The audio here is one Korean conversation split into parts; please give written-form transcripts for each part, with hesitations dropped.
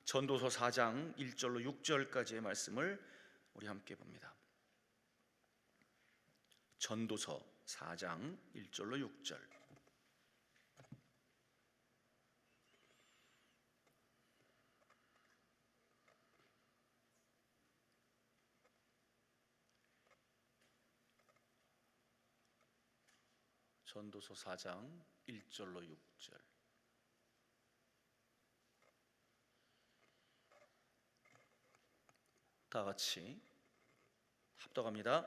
전도서 4장 1절로 6절까지의 말씀을 우리 함께 봅니다. 전도서 4장 1절로 6절. 전도서 4장 1절로 6절. 다 같이 합독합니다.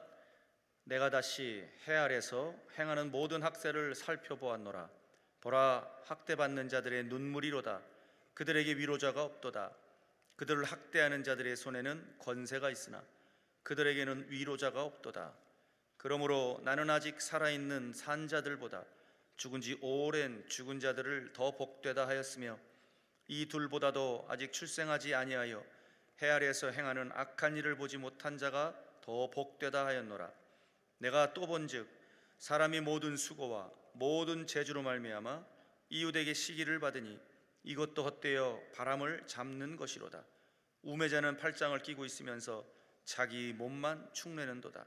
내가 다시 해 아래서 행하는 모든 학살을 살펴보았노라. 보라, 학대받는 자들의 눈물이로다. 그들에게 위로자가 없도다. 그들을 학대하는 자들의 손에는 권세가 있으나 그들에게는 위로자가 없도다. 그러므로 나는 아직 살아있는 산 자들보다 죽은 지 오랜 죽은 자들을 더 복되다 하였으며, 이 둘보다도 아직 출생하지 아니하여 해 아래에서 행하는 악한 일을 보지 못한 자가 더 복되다 하였노라. 내가 또 본즉 사람이 모든 수고와 모든 재주로 말미암아 이웃에게 시기를 받으니 이것도 헛되어 바람을 잡는 것이로다. 우매자는 팔짱을 끼고 있으면서 자기 몸만 축내는도다.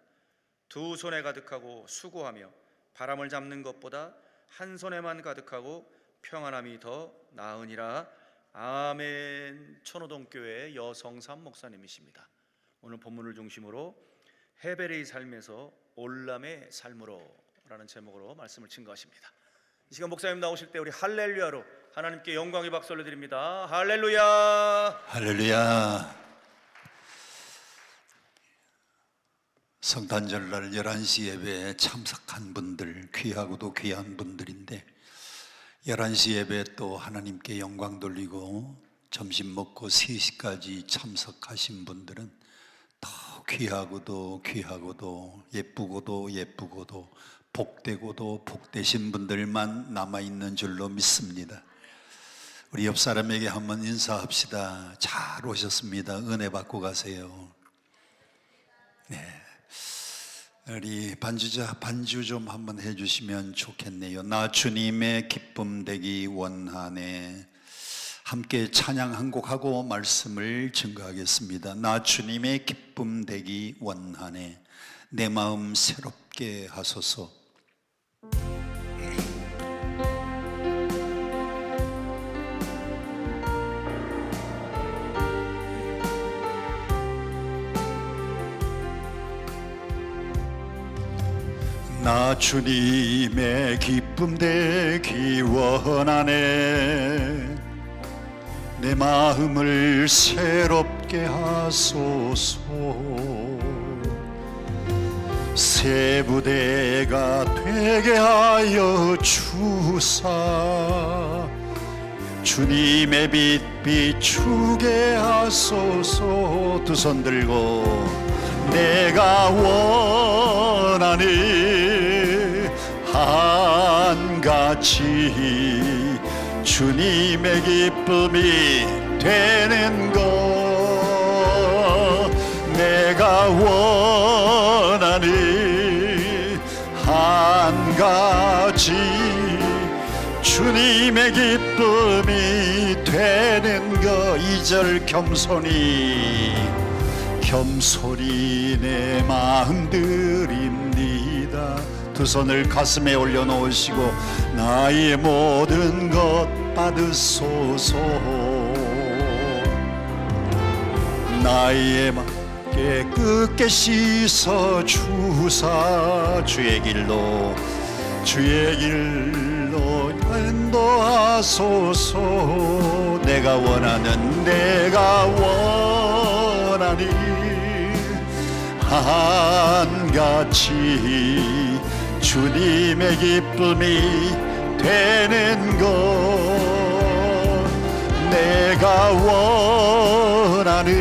두 손에 가득하고 수고하며 바람을 잡는 것보다 한 손에만 가득하고 평안함이 더 나으니라. 아멘. 천호동교회 여성삼 목사님이십니다. 오늘 본문을 중심으로 헤벨의 삶에서 올람의 삶으로 라는 제목으로 말씀을 증거하십니다. 이 시간 목사님 나오실 때 우리 할렐루야로 하나님께 영광의 박수 올려드립니다. 할렐루야, 할렐루야. 성탄절날 11시 예배에 참석한 분들, 귀하고도 귀한 분들인데 11시 예배에 또 하나님께 영광 돌리고 점심 먹고 3시까지 참석하신 분들은 더 귀하고도 귀하고도 예쁘고도 예쁘고도 복되고도 복되신 분들만 남아있는 줄로 믿습니다. 우리 옆 사람에게 한번 인사합시다. 잘 오셨습니다. 은혜 받고 가세요. 네. 우리 반주자 반주 좀 한번 해주시면 좋겠네요. 나 주님의 기쁨 되기 원하네. 함께 찬양 한 곡 하고 말씀을 증거하겠습니다. 나 주님의 기쁨 되기 원하네. 내 마음 새롭게 하소서. 나 주님의 기쁨 되기 원하네. 내 마음을 새롭게 하소서. 새 부대가 되게 하여 주사 주님의 빛 비추게 하소서. 두 손 들고 내가 원하는 한같이 주님의 기쁨이 되는 것. 내가 원하는 한가지 주님의 기쁨이 되는 것. 2절 겸손히 내 마음 드립니다. 두 손을 가슴에 올려놓으시고 나의 모든 것 받으소서. 나의 맘 깨끗게 씻어 주사 주의 길로 인도하소서. 내가 원하는 한같이 주님의 기쁨이 되는 것. 내가 원하는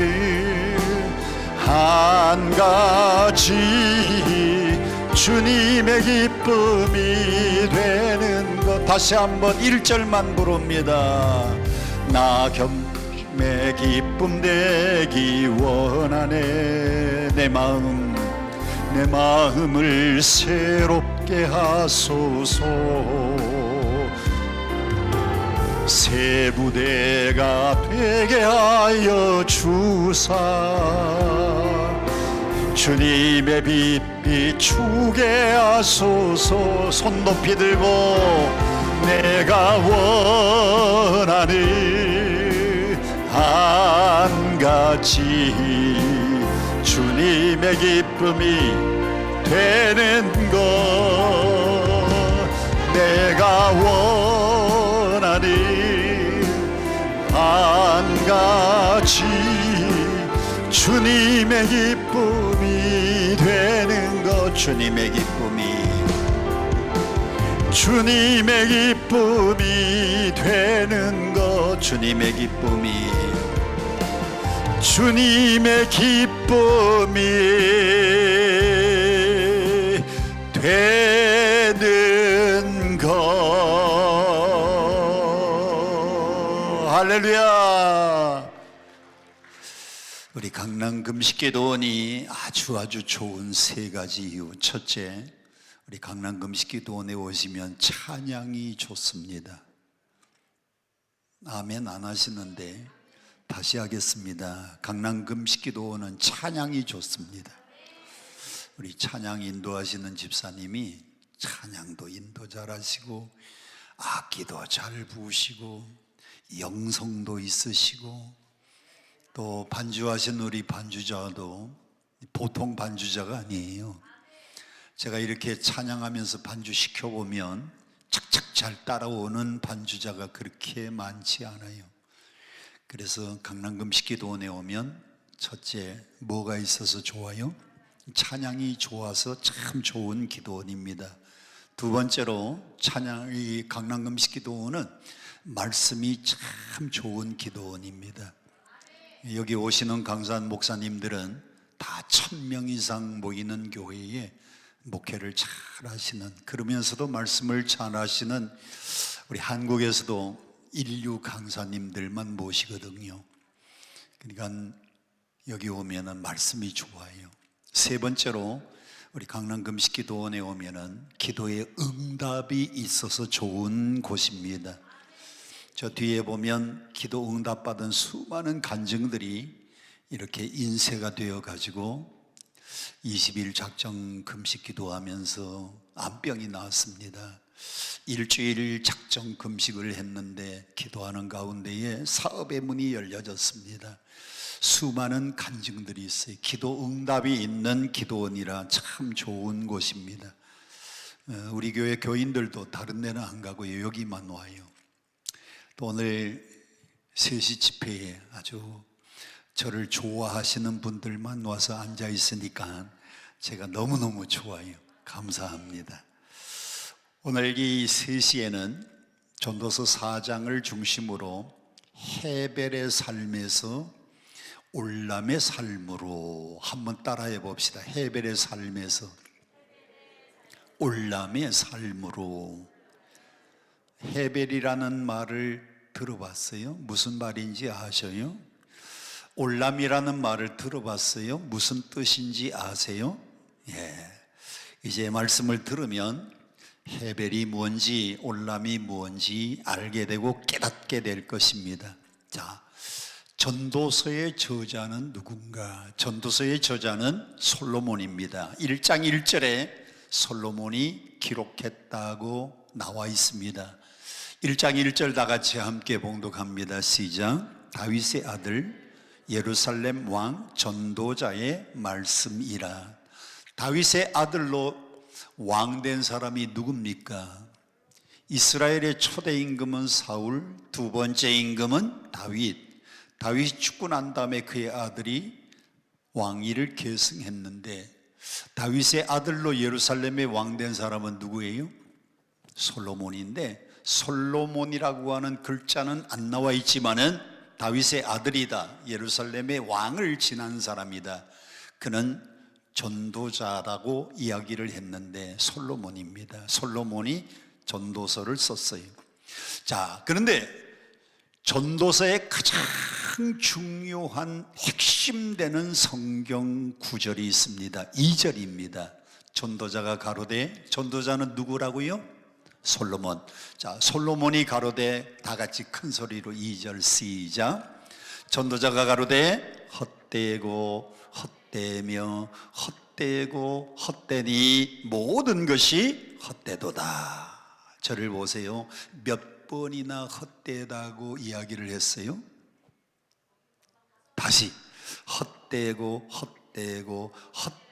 한가지 주님의 기쁨이 되는 것. 다시 한번 1절만 부릅니다. 나 겸의 기쁨 되기 원하네. 내 마음을 새롭게 하소서. 새 새 부대가 되게 하여 주사 주님의 빛 비추게 하소서. 손 높이 들고 내가 원하는 한 가지 주님의 기쁨이 되는 것, 내가 원하는 한 가지 주님의 기쁨이 되는 것, 주님의 기쁨이 되는 것, 주님의 기쁨이 되는 것. 할렐루야. 우리 강남 금식기도원이 아주 좋은 세 가지 이유. 첫째, 우리 강남 금식기도원에 오시면 찬양이 좋습니다. 아멘 안 하시는데 다시 하겠습니다. 강남 금식기도원은 찬양이 좋습니다. 우리 찬양 인도하시는 집사님이 찬양도 인도 잘하시고 악기도 잘 부으시고 영성도 있으시고, 또 반주하신 우리 반주자도 보통 반주자가 아니에요. 제가 이렇게 찬양하면서 반주 시켜보면 착착 잘 따라오는 반주자가 그렇게 많지 않아요. 그래서 강남 금식기도원에 오면 첫째, 뭐가 있어서 좋아요? 찬양이 좋아서 참 좋은 기도원입니다. 두 번째로, 찬양이 강남 금식기도원은 말씀이 참 좋은 기도원입니다. 여기 오시는 강산 목사님들은 다 1000명 이상 모이는 교회에 목회를 잘 하시는, 그러면서도 말씀을 잘 하시는, 우리 한국에서도 인류 강사님들만 모시거든요. 그러니까 여기 오면은 말씀이 좋아요. 세 번째로, 우리 강남 금식기도원에 오면은 기도의 응답이 있어서 좋은 곳입니다. 저 뒤에 보면 기도 응답받은 수많은 간증들이 이렇게 인쇄가 되어 가지고 20일 작정 금식 기도하면서 암병이 나왔습니다. 일주일 작정 금식을 했는데 기도하는 가운데에 사업의 문이 열려졌습니다. 수많은 간증들이 있어요. 기도 응답이 있는 기도원이라 참 좋은 곳입니다. 우리 교회 교인들도 다른 데는 안 가고요, 여기만 와요. 또 오늘 3시 집회에 아주 저를 좋아하시는 분들만 와서 앉아 있으니까 제가 너무너무 좋아요. 감사합니다. 오늘 이 3시에는 전도서 4장을 중심으로 헤벨의 삶에서 올람의 삶으로 한번 따라해 봅시다. 헤벨의 삶에서 올람의 삶으로. 헤벨이라는 말을 들어봤어요? 무슨 말인지 아셔요? 올람이라는 말을 들어봤어요? 무슨 뜻인지 아세요? 예. 이제 말씀을 들으면 헤벨이 뭔지 올람이 뭔지 알게 되고 깨닫게 될 것입니다. 자, 전도서의 저자는 누군가? 전도서의 저자는 솔로몬입니다. 1장 1절에 솔로몬이 기록했다고 나와 있습니다. 1장 1절 다 같이 함께 봉독합니다. 시작. 다윗의 아들 예루살렘 왕 전도자의 말씀이라. 다윗의 아들로 왕된 사람이 누굽니까? 이스라엘의 초대 임금은 사울, 두 번째 임금은 다윗. 다윗이 죽고 난 다음에 그의 아들이 왕위를 계승했는데, 다윗의 아들로 예루살렘의 왕된 사람은 누구예요? 솔로몬인데, 솔로몬이라고 하는 글자는 안 나와 있지만은 다윗의 아들이다, 예루살렘의 왕을 지난 사람이다. 그는 전도자라고 이야기를 했는데 솔로몬입니다. 솔로몬이 전도서를 썼어요. 자, 그런데 전도서의 가장 중요한 핵심되는 성경 구절이 있습니다. 2절입니다. 전도자가 가로되, 전도자는 누구라고요? 솔로몬. 자, 솔로몬이 가로되, 다 같이 큰 소리로 2절 시작. 전도자가 가로되 헛되고 헛되며 헛되고 헛되니 모든 것이 헛되도다. 저를 보세요. 몇 번이나 헛되다고 이야기를 했어요? 다시 헛되고 헛되고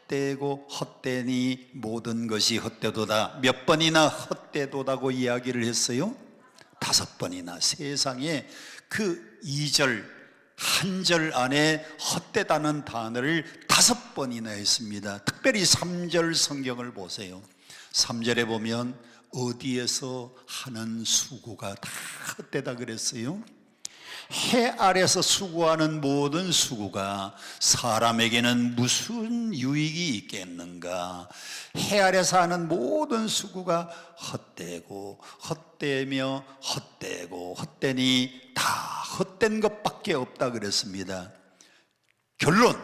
헛되고 헛되니 모든 것이 헛되도다. 몇 번이나 헛되도다고 이야기를 했어요? 5번이나. 세상에 그 2절 한 절 안에 헛되다는 단어를 5번이나 했습니다. 특별히 3절 성경을 보세요. 3절에 보면 어디에서 하는 수고가 다 헛되다 그랬어요? 해 아래서 수고하는 모든 수고가 사람에게는 무슨 유익이 있겠는가? 해 아래서 하는 모든 수고가 헛되고 헛되며 헛되고 헛되니 다 헛된 것밖에 없다 그랬습니다. 결론,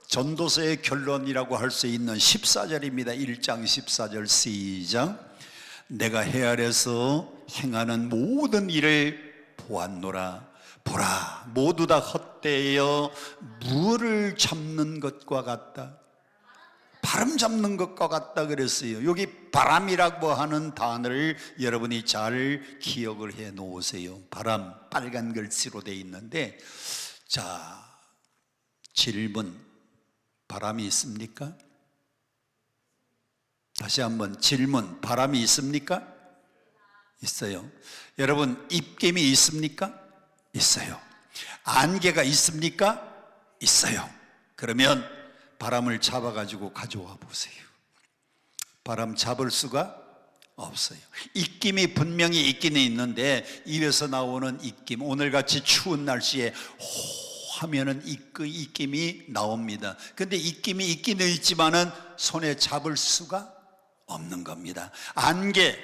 전도서의 결론이라고 할 수 있는 14절입니다. 1장 14절 시작. 내가 해 아래서 행하는 모든 일을 보았노라. 보라, 모두 다 헛되어 물을 잡는 것과 같다. 바람 잡는 것과 같다 그랬어요. 여기 바람이라고 하는 단어를 여러분이 잘 기억을 해 놓으세요. 바람, 빨간 글씨로 되어 있는데, 자, 질문, 바람이 있습니까? 다시 한번 질문, 바람이 있습니까? 있어요. 여러분, 입김이 있습니까? 있어요. 안개가 있습니까? 있어요. 그러면 바람을 잡아가지고 가져와 보세요. 바람 잡을 수가 없어요. 입김이 분명히 있기는 있는데, 입에서 나오는 입김, 오늘같이 추운 날씨에 호 하면은 입김이 나옵니다. 근데 입김이 있기는 있지만은 손에 잡을 수가 없는 겁니다. 안개,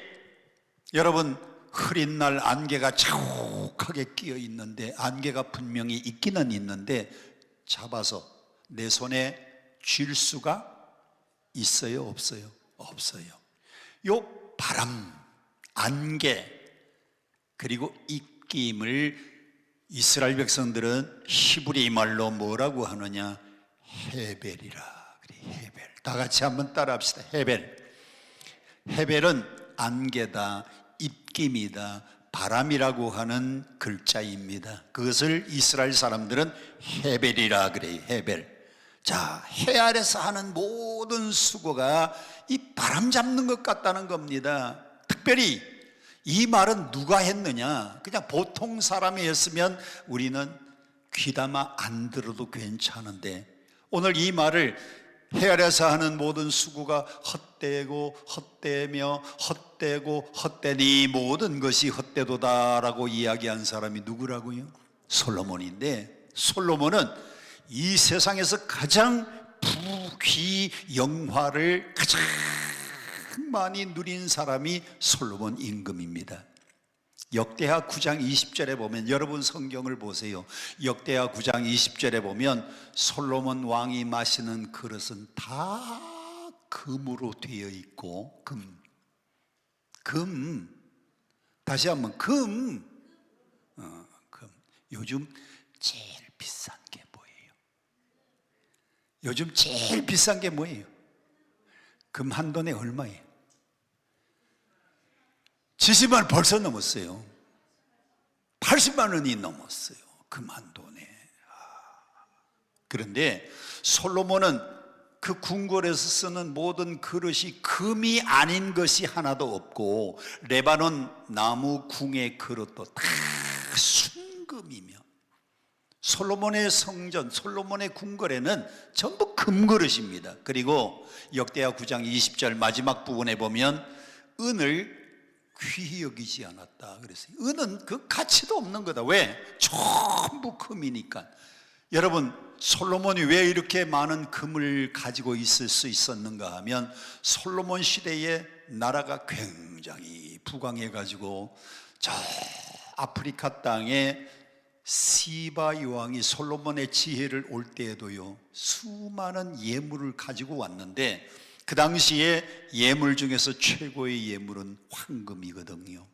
여러분 흐린 날 안개가 자욱하게 끼어 있는데, 안개가 분명히 있기는 있는데 잡아서 내 손에 쥘 수가 있어요? 없어요? 없어요. 요 바람, 안개, 그리고 입김을 이스라엘 백성들은 히브리 말로 뭐라고 하느냐? 헤벨이라 그래. 헤벨. 다 같이 한번 따라합시다. 헤벨. 헤벨은 안개다, 입김이다, 바람이라고 하는 글자입니다. 그것을 이스라엘 사람들은 헤벨이라 그래요. 헤벨. 자, 해 아래서 하는 모든 수고가 이 바람 잡는 것 같다는 겁니다. 특별히 이 말은 누가 했느냐? 그냥 보통 사람이 했으면 우리는 귀담아 안 들어도 괜찮은데, 오늘 이 말을 해 아래서 하는 모든 수고가 헛되고 헛되며 헛되고 헛되니 모든 것이 헛되도다라고 이야기한 사람이 누구라고요? 솔로몬인데, 솔로몬은 이 세상에서 가장 부귀 영화를 가장 많이 누린 사람이 솔로몬 임금입니다. 역대하 9장 20절에 보면, 여러분 성경을 보세요. 역대하 9장 20절에 보면 솔로몬 왕이 마시는 그릇은 다 금으로 되어 있고, 금. 다시 한번 금. 요즘 제일 비싼 게 뭐예요? 요즘 제일 비싼 게 뭐예요? 금 한 돈에 얼마예요? 70만 원 벌써 넘었어요. 80만 원이 넘었어요. 금 한 돈에. 그런데 솔로몬은 그 궁궐에서 쓰는 모든 그릇이 금이 아닌 것이 하나도 없고, 레바논 나무 궁의 그릇도 다 순금이며, 솔로몬의 성전, 솔로몬의 궁궐에는 전부 금그릇입니다. 그리고 역대하 9장 20절 마지막 부분에 보면 은을 귀히 여기지 않았다 그랬어요. 은은 그 가치도 없는 거다. 왜? 전부 금이니까. 여러분, 솔로몬이 왜 이렇게 많은 금을 가지고 있을 수 있었는가 하면, 솔로몬 시대에 나라가 굉장히 부강해 가지고 저 아프리카 땅에 시바 여왕이 솔로몬의 지혜를 올 때에도요, 수많은 예물을 가지고 왔는데, 그 당시에 예물 중에서 최고의 예물은 황금이거든요.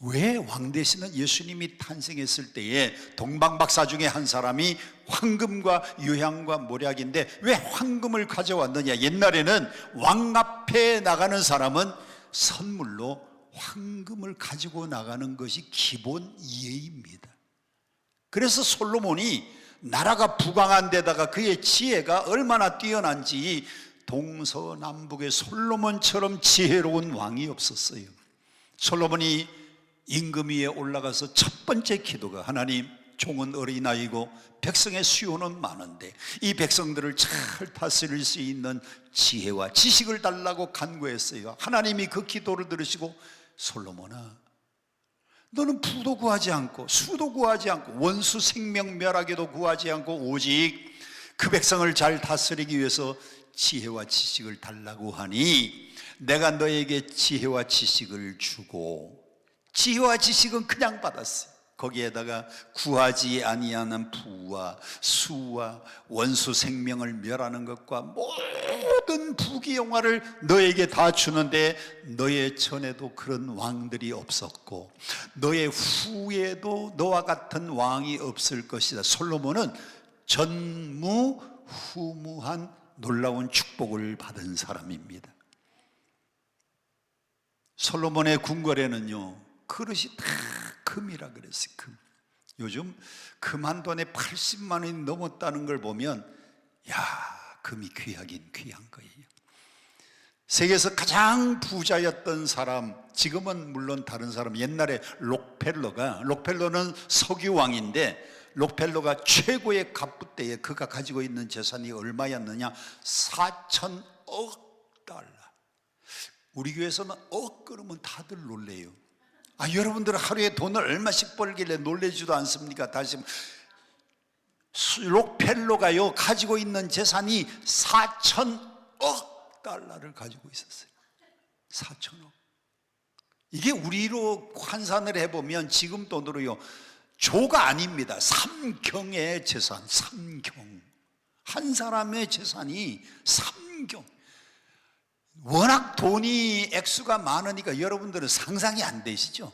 왜 왕 대신은 예수님이 탄생했을 때에 동방박사 중에 한 사람이 황금과 유향과 모략인데 왜 황금을 가져왔느냐? 옛날에는 왕 앞에 나가는 사람은 선물로 황금을 가지고 나가는 것이 기본 예의입니다. 그래서 솔로몬이 나라가 부강한 데다가 그의 지혜가 얼마나 뛰어난지 동서남북의 솔로몬처럼 지혜로운 왕이 없었어요. 솔로몬이 임금 위에 올라가서 첫 번째 기도가, 하나님, 종은 어린아이고 백성의 수요는 많은데 이 백성들을 잘 다스릴 수 있는 지혜와 지식을 달라고 간구했어요. 하나님이 그 기도를 들으시고, 솔로몬아, 너는 부도 구하지 않고 수도 구하지 않고 원수 생명 멸하게도 구하지 않고 오직 그 백성을 잘 다스리기 위해서 지혜와 지식을 달라고 하니 내가 너에게 지혜와 지식을 주고, 지혜와 지식은 그냥 받았어요. 거기에다가 구하지 아니하는 부와 수와 원수 생명을 멸하는 것과 모든 부귀영화를 너에게 다 주는데 너의 전에도 그런 왕들이 없었고 너의 후에도 너와 같은 왕이 없을 것이다. 솔로몬은 전무후무한 놀라운 축복을 받은 사람입니다. 솔로몬의 궁궐에는요, 그릇이 다 금이라 그랬어요. 금. 요즘 금 한 돈에 80만 원이 넘었다는 걸 보면, 야, 금이 귀하긴 귀한 거예요. 세계에서 가장 부자였던 사람, 지금은 물론 다른 사람, 옛날에 록펠러는 석유왕인데 록펠러가 최고의 갑부 때에 그가 가지고 있는 재산이 얼마였느냐? 4천억 달러. 우리 교회에서는 억 그러면 다들 놀래요. 여러분들은 하루에 돈을 얼마씩 벌길래 놀래지도 않습니까? 다시, 록펠러가요 가지고 있는 재산이 4천억 달러를 가지고 있었어요. 4천억. 이게 우리로 환산을 해보면 지금 돈으로요 조가 아닙니다. 삼경의 재산, 삼경. 한 사람의 재산이 삼경. 워낙 돈이 액수가 많으니까 여러분들은 상상이 안 되시죠?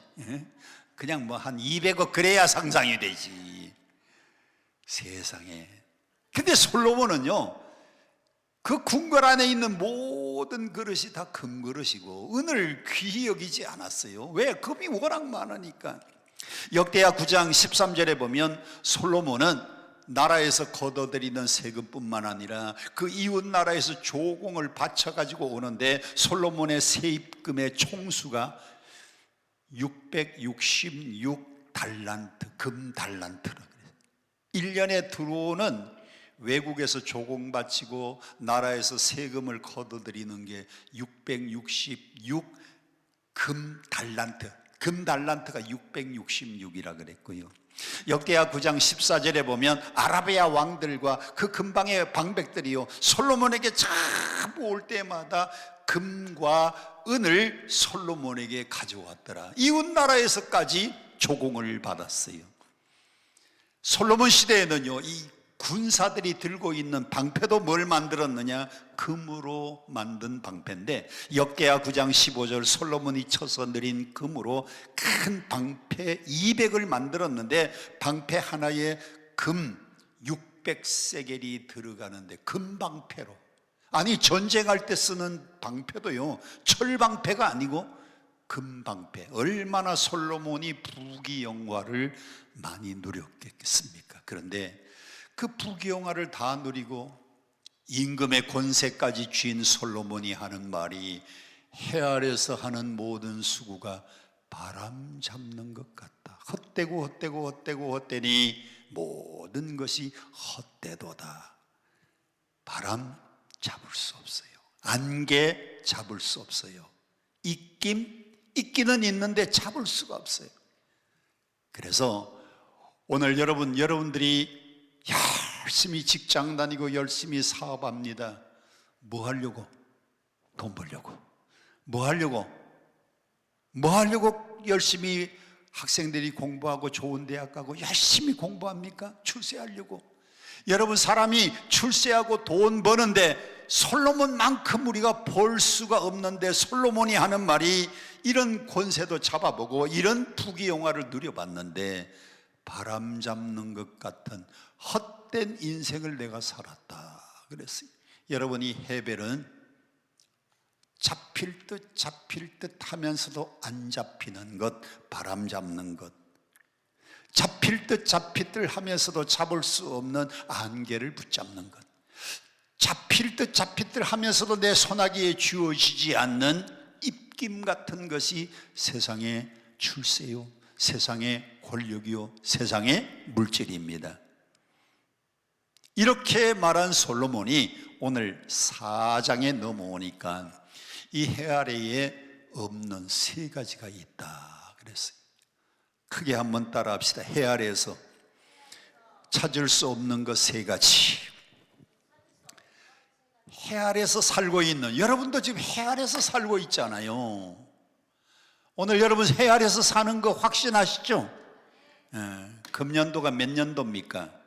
그냥 뭐 한 200억 그래야 상상이 되지. 세상에. 근데 솔로몬은요, 그 궁궐 안에 있는 모든 그릇이 다 금그릇이고 은을 귀히 여기지 않았어요. 왜? 금이 워낙 많으니까. 역대하 9장 13절에 보면 솔로몬은 나라에서 걷어들이는 세금뿐만 아니라 그 이웃 나라에서 조공을 바쳐 가지고 오는데 솔로몬의 세입금의 총수가 666달란트, 금달란트라 그래요. 1년에 들어오는 외국에서 조공 바치고 나라에서 세금을 걷어들이는 게 666 금달란트. 금달란트가 666이라 그랬고요. 역대하 9장 14절에 보면 아라비아 왕들과 그 근방의 방백들이요 솔로몬에게 자꾸 올 때마다 금과 은을 솔로몬에게 가져왔더라. 이웃 나라에서까지 조공을 받았어요. 솔로몬 시대에는요 이 군사들이 들고 있는 방패도 뭘 만들었느냐? 금으로 만든 방패인데 역대하 9장 15절 솔로몬이 쳐서 내린 금으로 큰 방패 200을 만들었는데 방패 하나에 금 600세겔이 들어가는데 금방패로. 아니 전쟁할 때 쓰는 방패도요 철방패가 아니고 금방패. 얼마나 솔로몬이 부귀영화를 많이 누렸겠습니까? 그런데 그 부귀영화를 다 누리고 임금의 권세까지 쥔 솔로몬이 하는 말이 해 아래서 하는 모든 수고가 바람 잡는 것 같다. 헛되고 헛되고 헛되고 헛되니 모든 것이 헛되도다. 바람 잡을 수 없어요. 안개 잡을 수 없어요. 있기는 있는데 잡을 수가 없어요. 그래서 오늘 여러분들이 열심히 직장 다니고 열심히 사업합니다. 뭐 하려고? 돈 벌려고. 뭐 하려고 열심히 학생들이 공부하고 좋은 대학 가고 열심히 공부합니까? 출세하려고. 여러분, 사람이 출세하고 돈 버는데 솔로몬만큼 우리가 볼 수가 없는데, 솔로몬이 하는 말이 이런 권세도 잡아보고 이런 부귀영화를 누려봤는데 바람 잡는 것 같은 헛된 인생을 내가 살았다 그랬어요. 여러분이 헤벨은 잡힐 듯 하면서도 안 잡히는 것, 바람 잡는 것, 잡힐 듯 하면서도 잡을 수 없는 안개를 붙잡는 것, 잡힐 듯 하면서도 내 손아귀에 쥐어지지 않는 입김 같은 것이 세상의 출세요, 세상의 권력이요, 세상의 물질입니다. 이렇게 말한 솔로몬이 오늘 4장에 넘어오니까 이 해 아래에 없는 세 가지가 있다 그랬어요. 크게 한번 따라 합시다. 해 아래에서 찾을 수 없는 것 세 가지. 해 아래에서 살고 있는, 여러분도 지금 해 아래에서 살고 있잖아요. 오늘 여러분 해 아래에서 사는 거 확신하시죠? 금년도가 몇 년도입니까?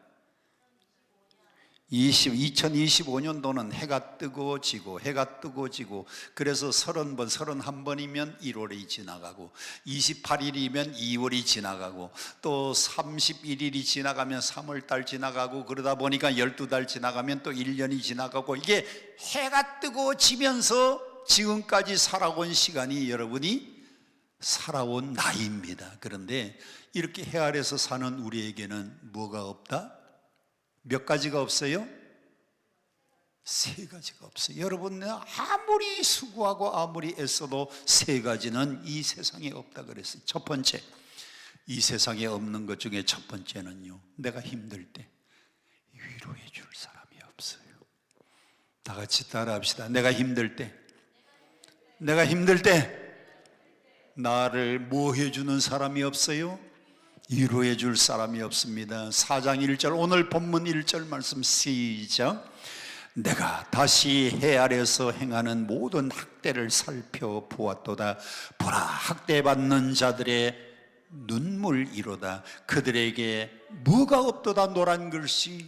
2025년도는 해가 뜨고 지고 해가 뜨고 지고, 그래서 30번 31번이면 1월이 지나가고 28일이면 2월이 지나가고 또 31일이 지나가면 3월달 지나가고, 그러다 보니까 12달 지나가면 또 1년이 지나가고, 이게 해가 뜨고 지면서 지금까지 살아온 시간이 여러분이 살아온 나이입니다. 그런데 이렇게 해 아래에서 사는 우리에게는 뭐가 없다? 몇 가지가 없어요? 세 가지가 없어요. 여러분, 아무리 수고하고 아무리 애써도 세 가지는 이 세상에 없다 그랬어요. 첫 번째, 이 세상에 없는 것 중에 첫 번째는요, 내가 힘들 때 위로해 줄 사람이 없어요. 다 같이 따라합시다. 내가 힘들 때 나를 뭐 해주는 사람이 없어요? 위로해 줄 사람이 없습니다. 4장 1절, 오늘 본문 1절 말씀 시작. 내가 다시 해 아래에서 행하는 모든 학대를 살펴보았도다. 보라, 학대받는 자들의 눈물이로다. 그들에게 뭐가 없도다. 노란 글씨.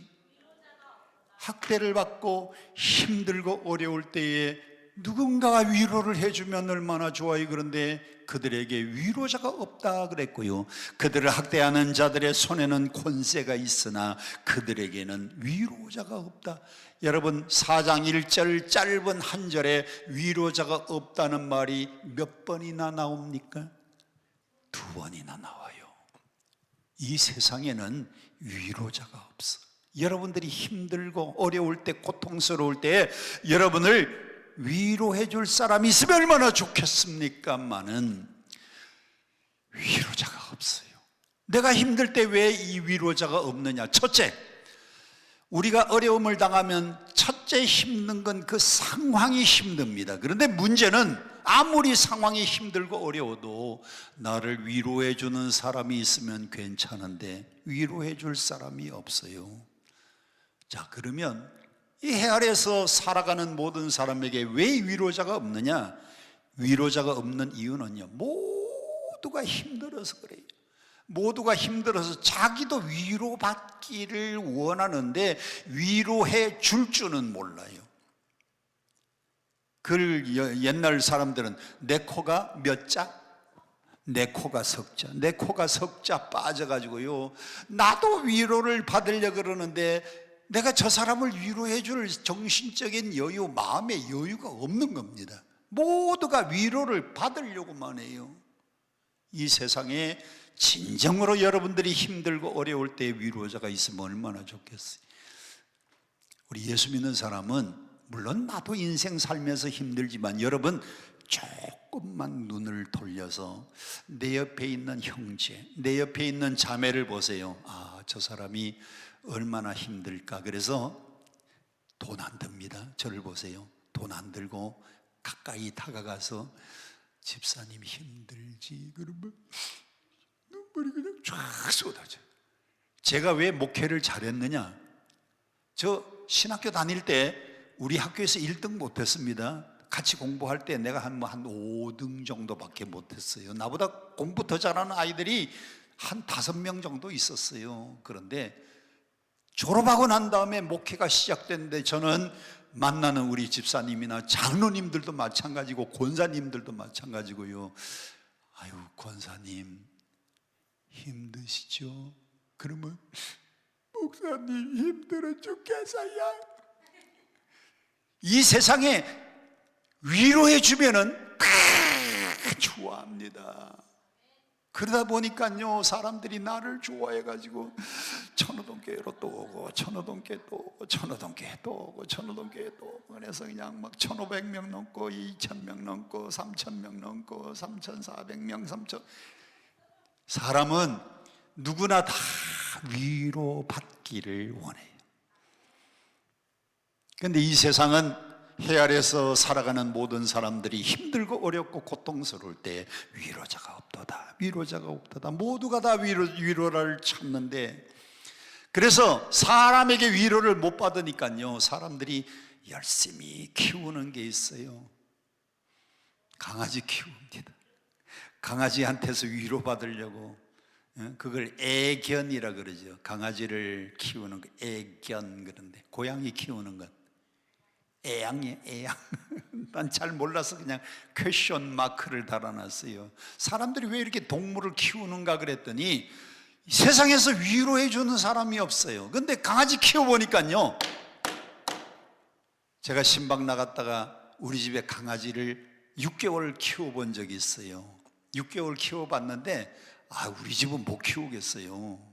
학대를 받고 힘들고 어려울 때에 누군가가 위로를 해주면 얼마나 좋아요. 그런데 그들에게 위로자가 없다 그랬고요, 그들을 학대하는 자들의 손에는 권세가 있으나 그들에게는 위로자가 없다. 여러분, 4장 1절 짧은 한 절에 위로자가 없다는 말이 몇 번이나 나옵니까? 2번이나 나와요. 이 세상에는 위로자가 없어. 여러분들이 힘들고 어려울 때, 고통스러울 때 여러분을 위로해 줄 사람이 있으면 얼마나 좋겠습니까마는 위로자가 없어요. 내가 힘들 때 왜 이 위로자가 없느냐? 첫째, 우리가 어려움을 당하면 첫째 힘든 건 그 상황이 힘듭니다. 그런데 문제는 아무리 상황이 힘들고 어려워도 나를 위로해 주는 사람이 있으면 괜찮은데 위로해 줄 사람이 없어요. 자, 그러면 이 해 아래에서 살아가는 모든 사람에게 왜 위로자가 없느냐? 위로자가 없는 이유는요, 모두가 힘들어서 그래요. 모두가 힘들어서 자기도 위로받기를 원하는데 위로해 줄 줄은 몰라요. 옛날 사람들은 내 코가 몇 자? 내 코가 석자. 내 코가 석자 빠져가지고요, 나도 위로를 받으려고 그러는데 내가 저 사람을 위로해 줄 정신적인 여유, 마음의 여유가 없는 겁니다. 모두가 위로를 받으려고만 해요. 이 세상에 진정으로 여러분들이 힘들고 어려울 때 위로자가 있으면 얼마나 좋겠어요. 우리 예수 믿는 사람은 물론 나도 인생 살면서 힘들지만, 여러분 조금만 눈을 돌려서 내 옆에 있는 형제, 내 옆에 있는 자매를 보세요. 아, 저 사람이 얼마나 힘들까. 그래서 돈 안 듭니다. 저를 보세요. 돈 안 들고 가까이 다가가서 집사님 힘들지 그러면 눈물이 그냥 쫙 쏟아져요. 제가 왜 목회를 잘했느냐? 저 신학교 다닐 때 우리 학교에서 1등 못했습니다. 같이 공부할 때 내가 한 5등 정도밖에 못했어요. 나보다 공부 더 잘하는 아이들이 한 5명 정도 있었어요. 그런데 졸업하고 난 다음에 목회가 시작됐는데 저는 만나는 우리 집사님이나 장로님들도 마찬가지고 권사님들도 마찬가지고요. 아유, 권사님 힘드시죠? 그러면 목사님 힘들어 죽겠어요. 이 세상에 위로해 주면은 좋아합니다. 그러다 보니까요, 사람들이 나를 좋아해가지고 천호동교회로 또 오고 천호동교회 또 오고 천호동교회 또 오고 천호동교회 또 오고, 그래서 그냥 막 1,500명 넘고 2,000명 넘고 3,000명 넘고 3,400명 3,000. 사람은 누구나 다 위로받기를 원해요. 그런데 이 세상은 해 아래서 살아가는 모든 사람들이 힘들고 어렵고 고통스러울 때 위로자가 없도다, 위로자가 없도다. 모두가 다 위로를 찾는데, 그래서 사람에게 위로를 못 받으니까요, 사람들이 열심히 키우는 게 있어요. 강아지 키웁니다. 강아지한테서 위로받으려고. 그걸 애견이라 그러죠. 강아지를 키우는 거 애견. 그런데 고양이 키우는 건 애양이에요, 애양. 난 잘 몰라서 그냥 퀘션 마크를 달아놨어요. 사람들이 왜 이렇게 동물을 키우는가 그랬더니 세상에서 위로해 주는 사람이 없어요. 근데 강아지 키워보니까요, 제가 신방 나갔다가 우리 집에 강아지를 6개월 키워본 적이 있어요. 6개월 키워봤는데 우리 집은 못 키우겠어요.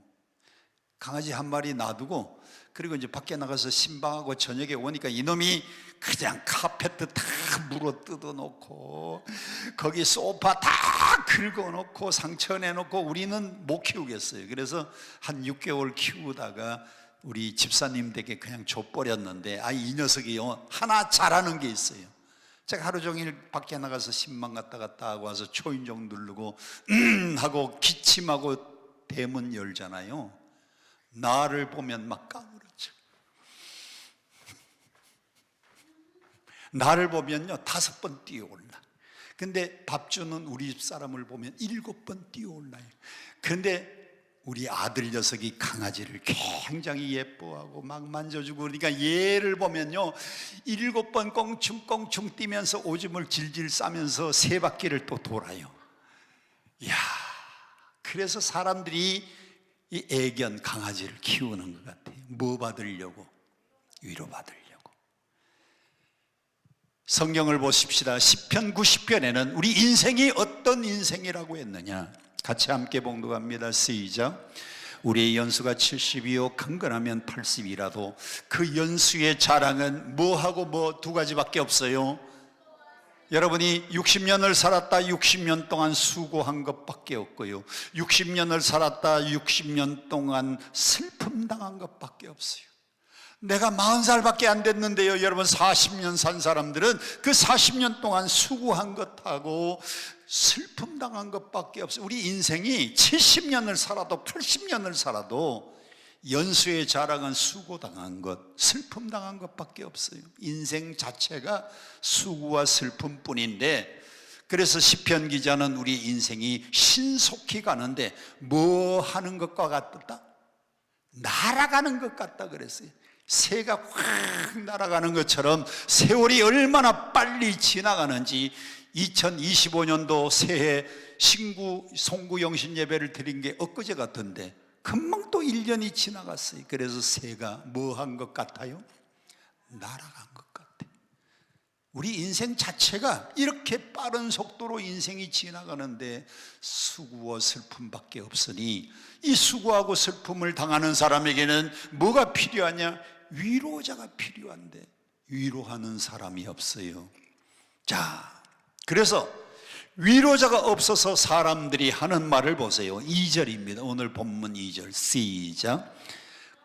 강아지 한 마리 놔두고, 그리고 이제 밖에 나가서 신방하고 저녁에 오니까 이놈이 그냥 카페트 다 물어 뜯어놓고 거기 소파 다 긁어놓고 상처 내놓고, 우리는 못 키우겠어요. 그래서 한 6개월 키우다가 우리 집사님 댁에 그냥 줘버렸는데, 이 녀석이요, 하나 잘하는 게 있어요. 제가 하루 종일 밖에 나가서 신방 갔다 하고 와서 초인종 누르고 하고 기침하고 대문 열잖아요. 나를 보면 막 까무러져. 나를 보면요 5번 뛰어올라. 근데 밥 주는 우리 집 사람을 보면 7번 뛰어올라요. 그런데 우리 아들 녀석이 강아지를 굉장히 예뻐하고 막 만져주고, 그러니까 얘를 보면요 7번 껑충껑충 뛰면서 오줌을 질질 싸면서 3바퀴를 또 돌아요. 이야, 그래서 사람들이 이 애견 강아지를 키우는 것 같아요. 뭐 받으려고? 위로 받으려고. 성경을 보십시다. 시편 90편에는 우리 인생이 어떤 인생이라고 했느냐, 같이 함께 봉독합니다. 시작. 우리의 연수가 70이요 강건하면 80이라도 그 연수의 자랑은 뭐하고 뭐 2가지밖에 없어요. 여러분이 60년을 살았다 60년 동안 수고한 것밖에 없고요, 60년을 살았다 60년 동안 슬픔 당한 것밖에 없어요. 내가 40살밖에 안 됐는데요, 여러분 40년 산 사람들은 그 40년 동안 수고한 것하고 슬픔 당한 것밖에 없어요. 우리 인생이 70년을 살아도 80년을 살아도 연수의 자랑은 수고당한 것, 슬픔 당한 것밖에 없어요. 인생 자체가 수고와 슬픔뿐인데, 그래서 시편 기자는 우리 인생이 신속히 가는데 뭐 하는 것과 같다? 날아가는 것 같다 그랬어요. 새가 확 날아가는 것처럼 세월이 얼마나 빨리 지나가는지, 2025년도 새해 신구 송구 영신 예배를 드린 게 엊그제 같은데 금방 또 1년이 지나갔어요. 그래서 새가 뭐 한 것 같아요? 날아간 것 같아요. 우리 인생 자체가 이렇게 빠른 속도로 인생이 지나가는데 수고와 슬픔밖에 없으니, 이 수고하고 슬픔을 당하는 사람에게는 뭐가 필요하냐? 위로자가 필요한데 위로하는 사람이 없어요. 자, 그래서 위로자가 없어서 사람들이 하는 말을 보세요. 2절입니다. 오늘 본문 2절 시작.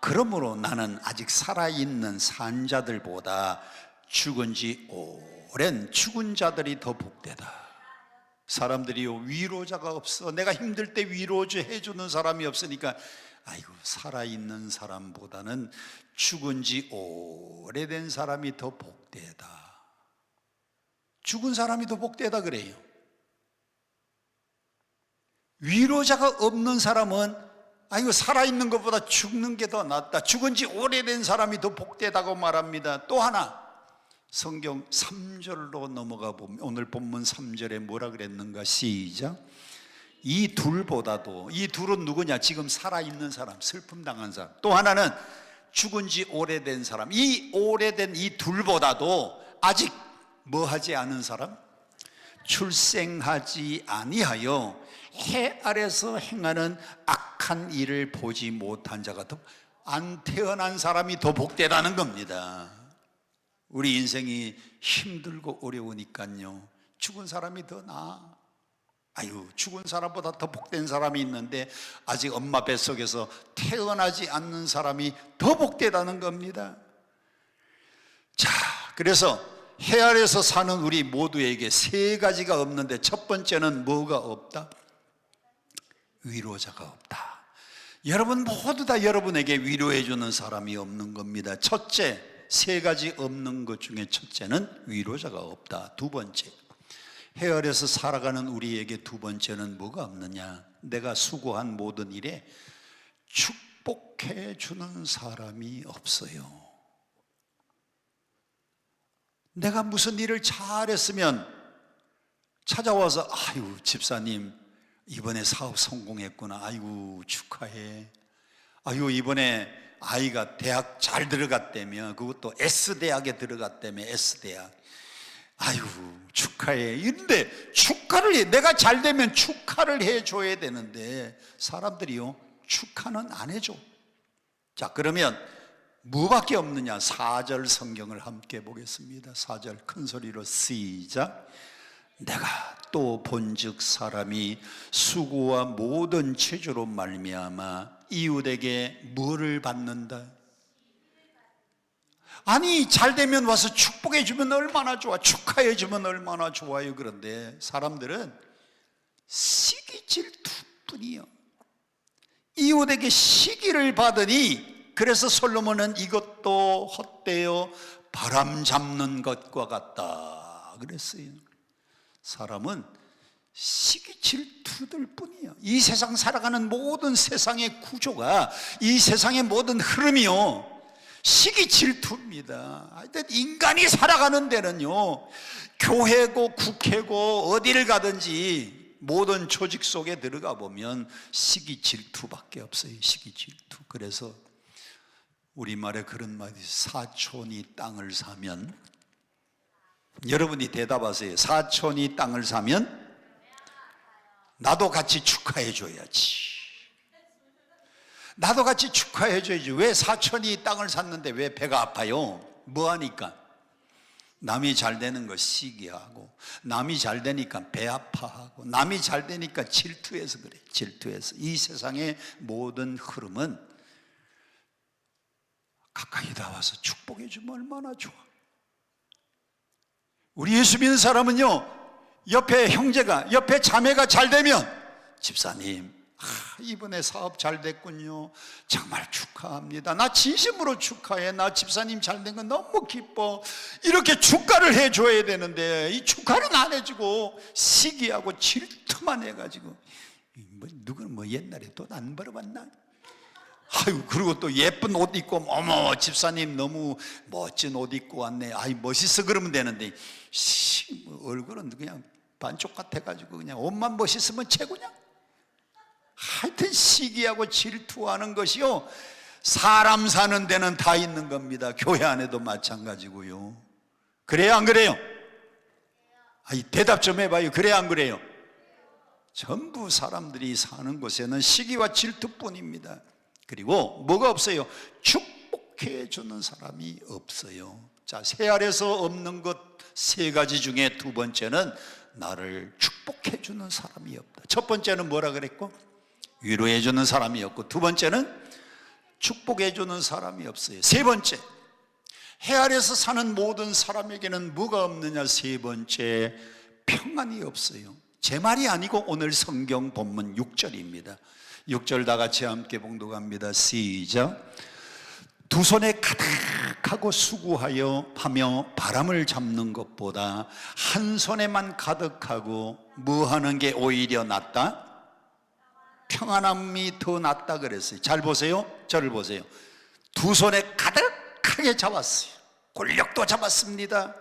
그러므로 나는 아직 살아있는 산 자들보다 죽은 지 오랜 죽은 자들이 더 복되다. 사람들이요, 위로자가 없어. 내가 힘들 때 위로해 주는 사람이 없으니까 아이고, 살아있는 사람보다는 죽은 지 오래된 사람이 더 복되다. 죽은 사람이 더 복되다 그래요. 위로자가 없는 사람은 아이고, 살아있는 것보다 죽는 게 더 낫다. 죽은 지 오래된 사람이 더 복되다고 말합니다. 또 하나, 성경 3절로 넘어가 보면 오늘 본문 3절에 뭐라 그랬는가? 시작. 이 둘보다도, 이 둘은 누구냐? 지금 살아있는 사람, 슬픔 당한 사람. 또 하나는 죽은 지 오래된 사람. 이 오래된 이 둘보다도 아직 뭐 하지 않은 사람? 출생하지 아니하여 해 아래서 행하는 악한 일을 보지 못한 자가 더, 안 태어난 사람이 더 복되다는 겁니다. 우리 인생이 힘들고 어려우니까요, 죽은 사람이 더 나아. 아유, 죽은 사람보다 더 복된 사람이 있는데 아직 엄마 뱃속에서 태어나지 않는 사람이 더 복되다는 겁니다. 자, 그래서 해 아래서 사는 우리 모두에게 세 가지가 없는데, 첫 번째는 뭐가 없다? 위로자가 없다. 여러분 모두 다 여러분에게 위로해 주는 사람이 없는 겁니다. 첫째, 세 가지 없는 것 중에 첫째는 위로자가 없다. 두 번째, 해 아래서 살아가는 우리에게 두 번째는 뭐가 없느냐? 내가 수고한 모든 일에 축복해 주는 사람이 없어요. 내가 무슨 일을 잘했으면 찾아와서, 아유, 집사님 이번에 사업 성공했구나, 아이고 축하해, 아유 이번에 아이가 대학 잘 들어갔다며, 그것도 S대학에 들어갔다며, S대학, 아유 축하해. 이런데 축하를 해, 내가 잘 되면 축하를 해줘야 되는데 사람들이요, 축하는 안 해줘. 자, 그러면 뭐밖에 없느냐? 4절 성경을 함께 보겠습니다. 4절 큰 소리로 시작. 내가 또 본즉 사람이 수고와 모든 체조로 말미암아 이웃에게 뭐를 받는다? 아니, 잘 되면 와서 축복해 주면 얼마나 좋아, 축하해 주면 얼마나 좋아요. 그런데 사람들은 시기 질투뿐이요. 이웃에게 시기를 받으니, 그래서 솔로몬은 이것도 헛되어 바람 잡는 것과 같다 그랬어요. 사람은 시기 질투들 뿐이에요. 이 세상 살아가는 모든 세상의 구조가, 이 세상의 모든 흐름이요, 시기 질투입니다. 하여튼 인간이 살아가는 데는요, 교회고 국회고 어디를 가든지 모든 조직 속에 들어가 보면 시기 질투밖에 없어요. 시기 질투. 그래서 우리말에 그런 말이 있어요. 사촌이 땅을 사면, 여러분이 대답하세요. 사촌이 땅을 사면 나도 같이 축하해 줘야지. 나도 같이 축하해 줘야지. 왜 사촌이 땅을 샀는데 왜 배가 아파요? 뭐 하니까? 남이 잘 되는 거 시기하고, 남이 잘 되니까 배 아파하고, 남이 잘 되니까 질투해서 그래. 질투해서. 이 세상의 모든 흐름은 가까이 다 와서 축복해 주면 얼마나 좋아. 우리 예수 믿는 사람은요, 옆에 형제가, 옆에 자매가 잘 되면, 집사님, 이번에 사업 잘 됐군요, 정말 축하합니다, 나 진심으로 축하해, 나 집사님 잘 된 건 너무 기뻐, 이렇게 축하를 해줘야 되는데 이 축하는 안 해주고 시기하고 질투만 해가지고, 누구는 뭐 옛날에 돈 안 벌어봤나? 아유, 그리고 또 예쁜 옷 입고, 어머 집사님 너무 멋진 옷 입고 왔네, 아이 멋있어, 그러면 되는데 얼굴은 그냥 반쪽 같아가지고 그냥 옷만 멋있으면 최고냐? 하여튼 시기하고 질투하는 것이요, 사람 사는 데는 다 있는 겁니다. 교회 안에도 마찬가지고요. 그래요, 안 그래요? 아이, 대답 좀 해봐요. 그래요, 안 그래요? 전부 사람들이 사는 곳에는 시기와 질투뿐입니다. 그리고 뭐가 없어요? 축복해 주는 사람이 없어요. 자, 새 아래서 없는 것 세 가지 중에 두 번째는 나를 축복해 주는 사람이 없다. 첫 번째는 뭐라 그랬고? 위로해 주는 사람이 없고, 두 번째는 축복해 주는 사람이 없어요. 세 번째, 해 아래서 사는 모든 사람에게는 뭐가 없느냐? 세 번째, 평안이 없어요. 제 말이 아니고 오늘 성경 본문 6절입니다. 6절 다 같이 함께 봉독합니다. 시작. 두 손에 가득하고 수고하여 하며 바람을 잡는 것보다 한 손에만 가득하고 뭐 하는 게 오히려 낫다? 평안함이 더 낫다 그랬어요. 잘 보세요. 저를 보세요. 두 손에 가득하게 잡았어요. 권력도 잡았습니다.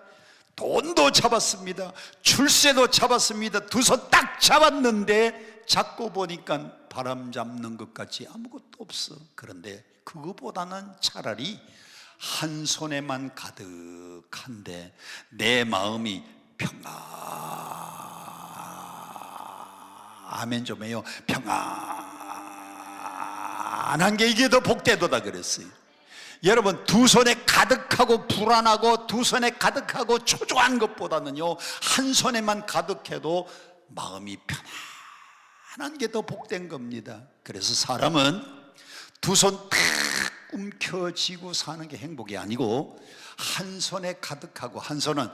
돈도 잡았습니다. 출세도 잡았습니다. 두 손 딱 잡았는데 잡고 보니까 바람 잡는 것 같이 아무것도 없어. 그런데 그거보다는 차라리 한 손에만 가득한데 내 마음이 아멘 좀 해요. 평안한 게 이게 더 복되도다 그랬어요. 여러분, 두 손에 가득하고 불안하고 두 손에 가득하고 초조한 것보다는요, 한 손에만 가득해도 마음이 편안한 게 더 복된 겁니다. 그래서 사람은 두 손 탁 움켜쥐고 사는 게 행복이 아니고 한 손에 가득하고 한 손은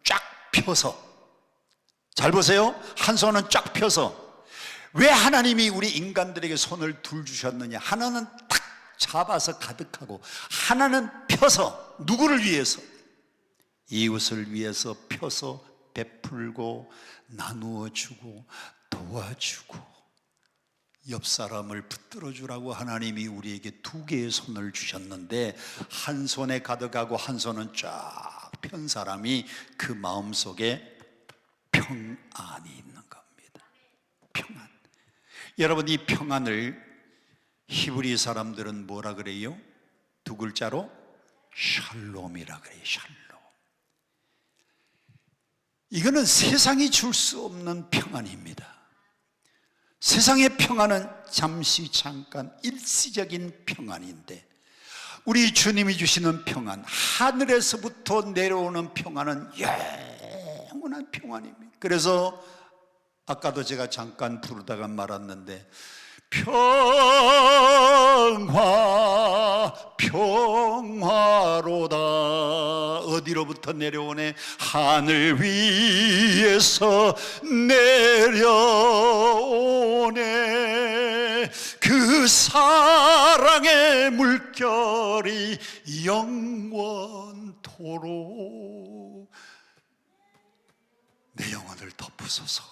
쫙 펴서, 잘 보세요. 한 손은 쫙 펴서. 왜 하나님이 우리 인간들에게 손을 둘 주셨느냐? 하나는 탁 잡아서 가득하고 하나는 펴서, 누구를 위해서? 이웃을 위해서 펴서 베풀고 나누어 주고 도와주고 옆 사람을 붙들어 주라고 하나님이 우리에게 두 개의 손을 주셨는데, 한 손에 가득하고 한 손은 쫙 편 사람이 그 마음속에 평안이 있는 겁니다. 평안. 여러분, 이 평안을 히브리 사람들은 뭐라 그래요? 두 글자로 샬롬이라 그래요. 샬롬. 이거는 세상이 줄 수 없는 평안입니다. 세상의 평안은 잠시 잠깐 일시적인 평안인데, 우리 주님이 주시는 평안, 하늘에서부터 내려오는 평안은 영원한 평안입니다. 그래서 아까도 제가 잠깐 부르다가 말았는데, 평화로다. 어디로부터 내려오네? 하늘 위에서 내려오네. 그 사랑의 물결이 영원토록 내 영혼을 덮으소서.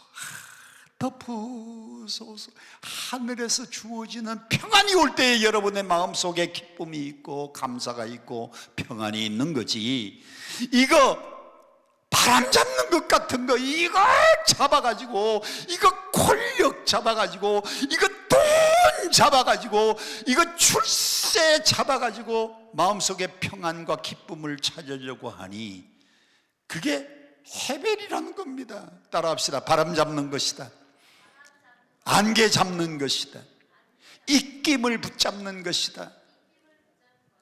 덮으소서. 하늘에서 주어지는 평안이 올 때에 여러분의 마음속에 기쁨이 있고 감사가 있고 평안이 있는 거지, 이거 바람 잡는 것 같은 거, 이거 잡아가지고, 이거 권력 잡아가지고, 이거 돈 잡아가지고, 이거 출세 잡아가지고 마음속에 평안과 기쁨을 찾으려고 하니 그게 헤벨이라는 겁니다. 따라합시다. 바람 잡는 것이다. 안개 잡는 것이다. 입김을 붙잡는 것이다.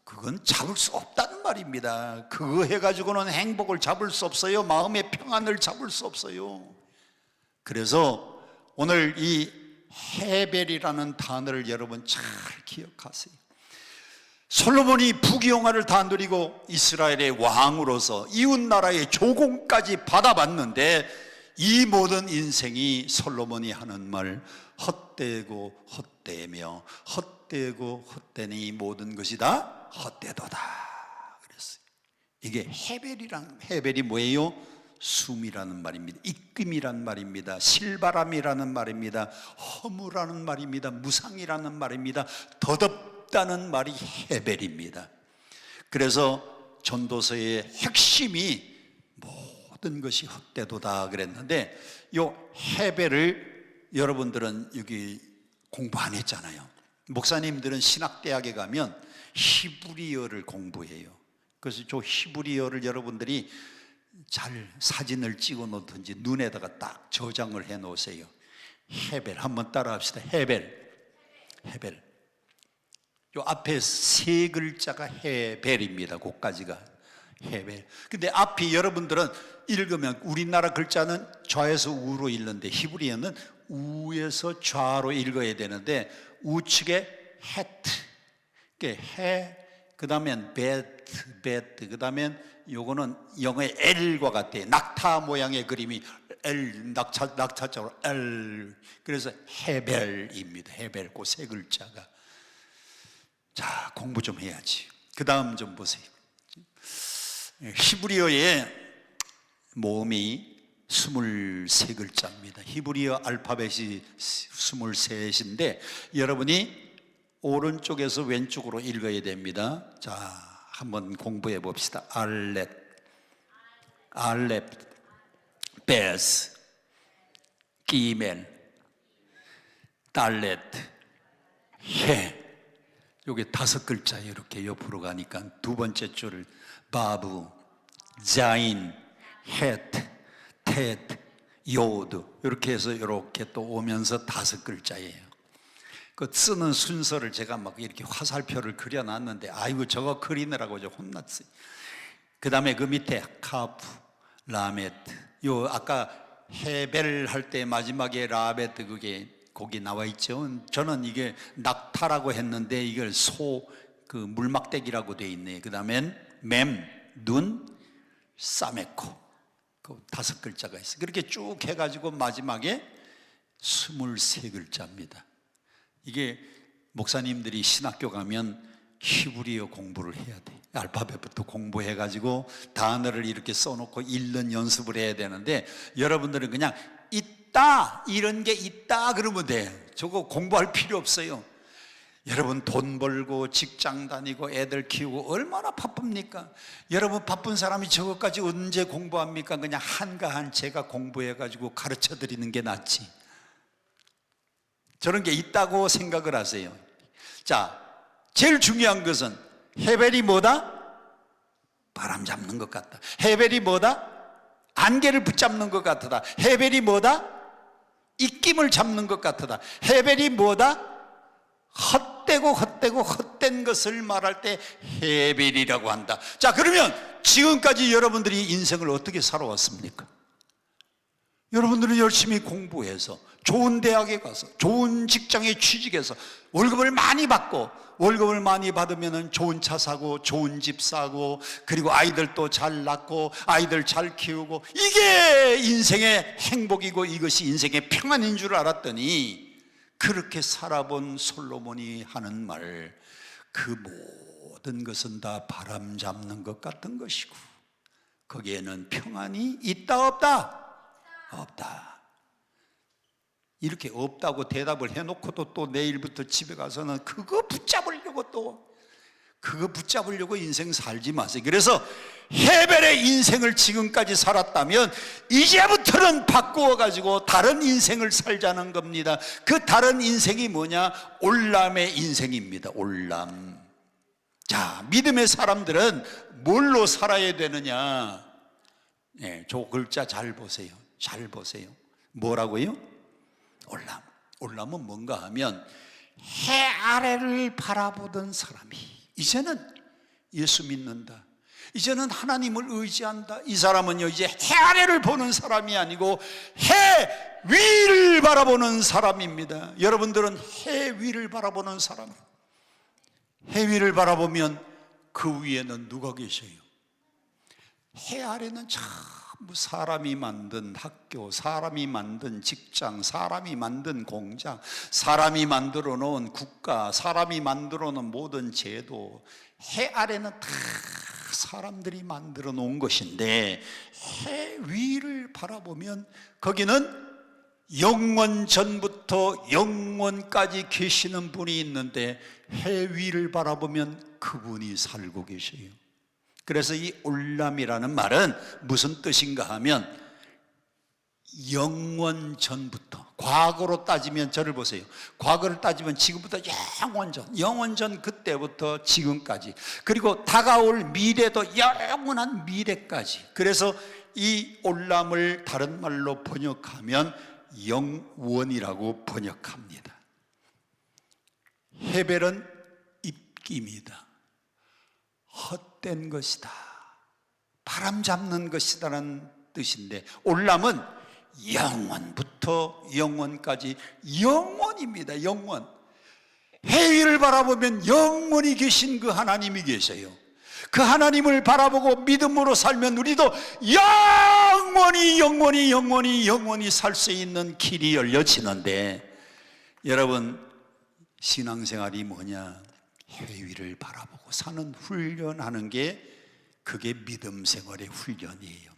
그건 잡을 수 없다는 말입니다. 그거 해가지고는 행복을 잡을 수 없어요. 마음의 평안을 잡을 수 없어요. 그래서 오늘 이 헤벨이라는 단어를 여러분 잘 기억하세요. 솔로몬이 부귀영화를 다 누리고 이스라엘의 왕으로서 이웃나라의 조공까지 받아봤는데, 이 모든 인생이 솔로몬이 하는 말, 헛되고 헛되며 헛되고 헛되니 모든 것이 다 헛되도다 그랬어요. 이게 헤벨이 뭐예요? 숨이라는 말입니다. 입김이라는 말입니다. 실바람이라는 말입니다. 허무라는 말입니다. 무상이라는 말입니다. 덧없다는 말이 헤벨입니다. 그래서 전도서의 핵심이 모든 것이 헛되도다 그랬는데, 요 헤벨을 여러분들은 여기 공부 안 했잖아요. 목사님들은 신학대학에 가면 히브리어를 공부해요. 그래서 저 히브리어를 여러분들이 잘 사진을 찍어 놓든지 눈에다가 딱 저장을 해 놓으세요. 헤벨 한번 따라 합시다. 헤벨. 요 앞에 세 글자가 헤벨입니다. 그까지가 헤벨. 근데 앞이 여러분들은 읽으면 우리나라 글자는 좌에서 우로 읽는데 히브리어는 우에서 좌로 읽어야 되는데, 우측에 헤트, 그 다음엔 베트, 그 다음엔 요거는 영어의 L과 같아요. 낙타 모양의 그림이 L, 낙타자로 L. 그래서 헤벨입니다. 헤벨, 그 세 글자가. 자, 공부 좀 해야지. 그 다음 좀 보세요. 히브리어의 모음이 23글자입니다. 히브리어 알파벳이 23인데 여러분이 오른쪽에서 왼쪽으로 읽어야 됩니다. 자, 한번 공부해 봅시다. 알렛, 베스, 기멜, 달렛, 해. 요게 5글자예요. 이렇게 옆으로 가니까 두 번째 줄을 바브, 자인, 헷, 텟, 요드 이렇게 해서 이렇게 또 오면서 5글자예요. 그 쓰는 순서를 제가 막 이렇게 화살표를 그려놨는데 아이고 저거 그리느라고 저 혼났어요. 그 다음에 그 밑에 카프, 라메트, 요 아까 헤벨 할 때 마지막에 라베트 그게 거기 나와 있죠. 저는 이게 낙타라고 했는데 이걸 그 물막대기라고 돼 있네. 그 다음엔 맴, 눈, 사메코 그 5글자가 있어요. 그렇게 쭉 해가지고 마지막에 23글자입니다. 이게 목사님들이 신학교 가면 히브리어 공부를 해야 돼. 알파벳부터 공부해가지고 단어를 이렇게 써놓고 읽는 연습을 해야 되는데 여러분들은 그냥 있다 이런 게 있다 그러면 돼. 저거 공부할 필요 없어요. 여러분 돈 벌고 직장 다니고 애들 키우고 얼마나 바쁩니까? 여러분 바쁜 사람이 저것까지 언제 공부합니까? 그냥 한가한 제가 공부해가지고 가르쳐 드리는 게 낫지. 저런 게 있다고 생각을 하세요. 자, 제일 중요한 것은 헤벨이 뭐다? 바람 잡는 것 같다. 헤벨이 뭐다? 안개를 붙잡는 것 같다. 헤벨이 뭐다? 입김을 잡는 것 같다. 헤벨이 뭐다? 헛된 것을 말할 때 헤벨이라고 한다. 자, 그러면 지금까지 여러분들이 인생을 어떻게 살아왔습니까? 여러분들은 열심히 공부해서 좋은 대학에 가서 좋은 직장에 취직해서 월급을 많이 받고 월급을 많이 받으면 좋은 차 사고 좋은 집 사고 그리고 아이들도 잘 낳고 아이들 잘 키우고 이게 인생의 행복이고 이것이 인생의 평안인 줄 알았더니 그렇게 살아본 솔로몬이 하는 말, 그 모든 것은 다 바람 잡는 것 같은 것이고 거기에는 평안이 있다 없다? 없다. 이렇게 없다고 대답을 해놓고도 또 내일부터 집에 가서는 그거 붙잡으려고 인생 살지 마세요. 그래서 헤벨의 인생을 지금까지 살았다면 이제부터는 바꾸어가지고 다른 인생을 살자는 겁니다. 그 다른 인생이 뭐냐? 올람의 인생입니다. 올람. 자, 믿음의 사람들은 뭘로 살아야 되느냐? 네, 저 글자 잘 보세요. 잘 보세요. 뭐라고요? 올람. 올람은 뭔가 하면 해 아래를 바라보던 사람이 이제는 예수 믿는다. 이제는 하나님을 의지한다. 이 사람은요 이제 해 아래를 보는 사람이 아니고 해 위를 바라보는 사람입니다. 여러분들은 해 위를 바라보는 사람. 해 위를 바라보면 그 위에는 누가 계셔요? 해 아래는 전부 사람이 만든 학교, 사람이 만든 직장, 사람이 만든 공장, 사람이 만들어 놓은 국가, 사람이 만들어 놓은 모든 제도, 해 아래는 다 사람들이 만들어 놓은 것인데 해 위를 바라보면 거기는 영원 전부터 영원까지 계시는 분이 있는데 해 위를 바라보면 그분이 살고 계셔요. 그래서 이 올람이라는 말은 무슨 뜻인가 하면 영원 전부터, 과거로 따지면 저를 보세요. 과거를 따지면 지금부터 영원 전 그때부터 지금까지, 그리고 다가올 미래도 영원한 미래까지. 그래서 이 올람을 다른 말로 번역하면 영원이라고 번역합니다. 헤벨은 입김이다. 헛된 것이다. 바람 잡는 것이다라는 뜻인데 올람은 영원부터 영원까지 영원입니다. 영원. 해 위를 바라보면 영원히 계신 그 하나님이 계세요. 그 하나님을 바라보고 믿음으로 살면 우리도 영원히 살 수 있는 길이 열려지는데 여러분 신앙생활이 뭐냐? 해 위를 바라보고 사는 훈련하는 게 그게 믿음 생활의 훈련이에요.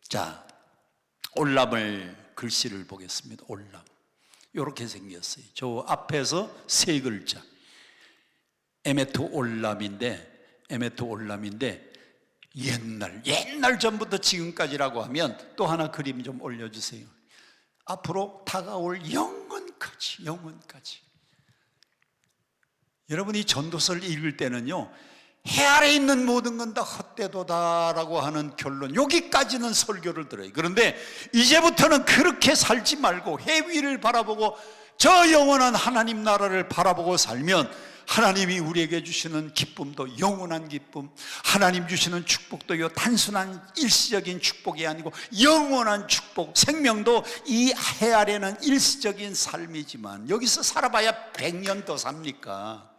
자, 올람을 글씨를 보겠습니다. 올람 이렇게 생겼어요. 저 앞에서 세 글자 에메토 올람인데 옛날 전부터 지금까지라고 하면 또 하나 그림 좀 올려주세요. 앞으로 다가올 영원까지. 여러분이 전도서를 읽을 때는요, 해 아래 있는 모든 건 다 헛되도다라고 하는 결론, 여기까지는 설교를 들어요. 그런데 이제부터는 그렇게 살지 말고 해 위를 바라보고 저 영원한 하나님 나라를 바라보고 살면 하나님이 우리에게 주시는 기쁨도 영원한 기쁨, 하나님 주시는 축복도요 단순한 일시적인 축복이 아니고 영원한 축복, 생명도 이 해 아래는 일시적인 삶이지만 여기서 살아봐야 100년 더 삽니까?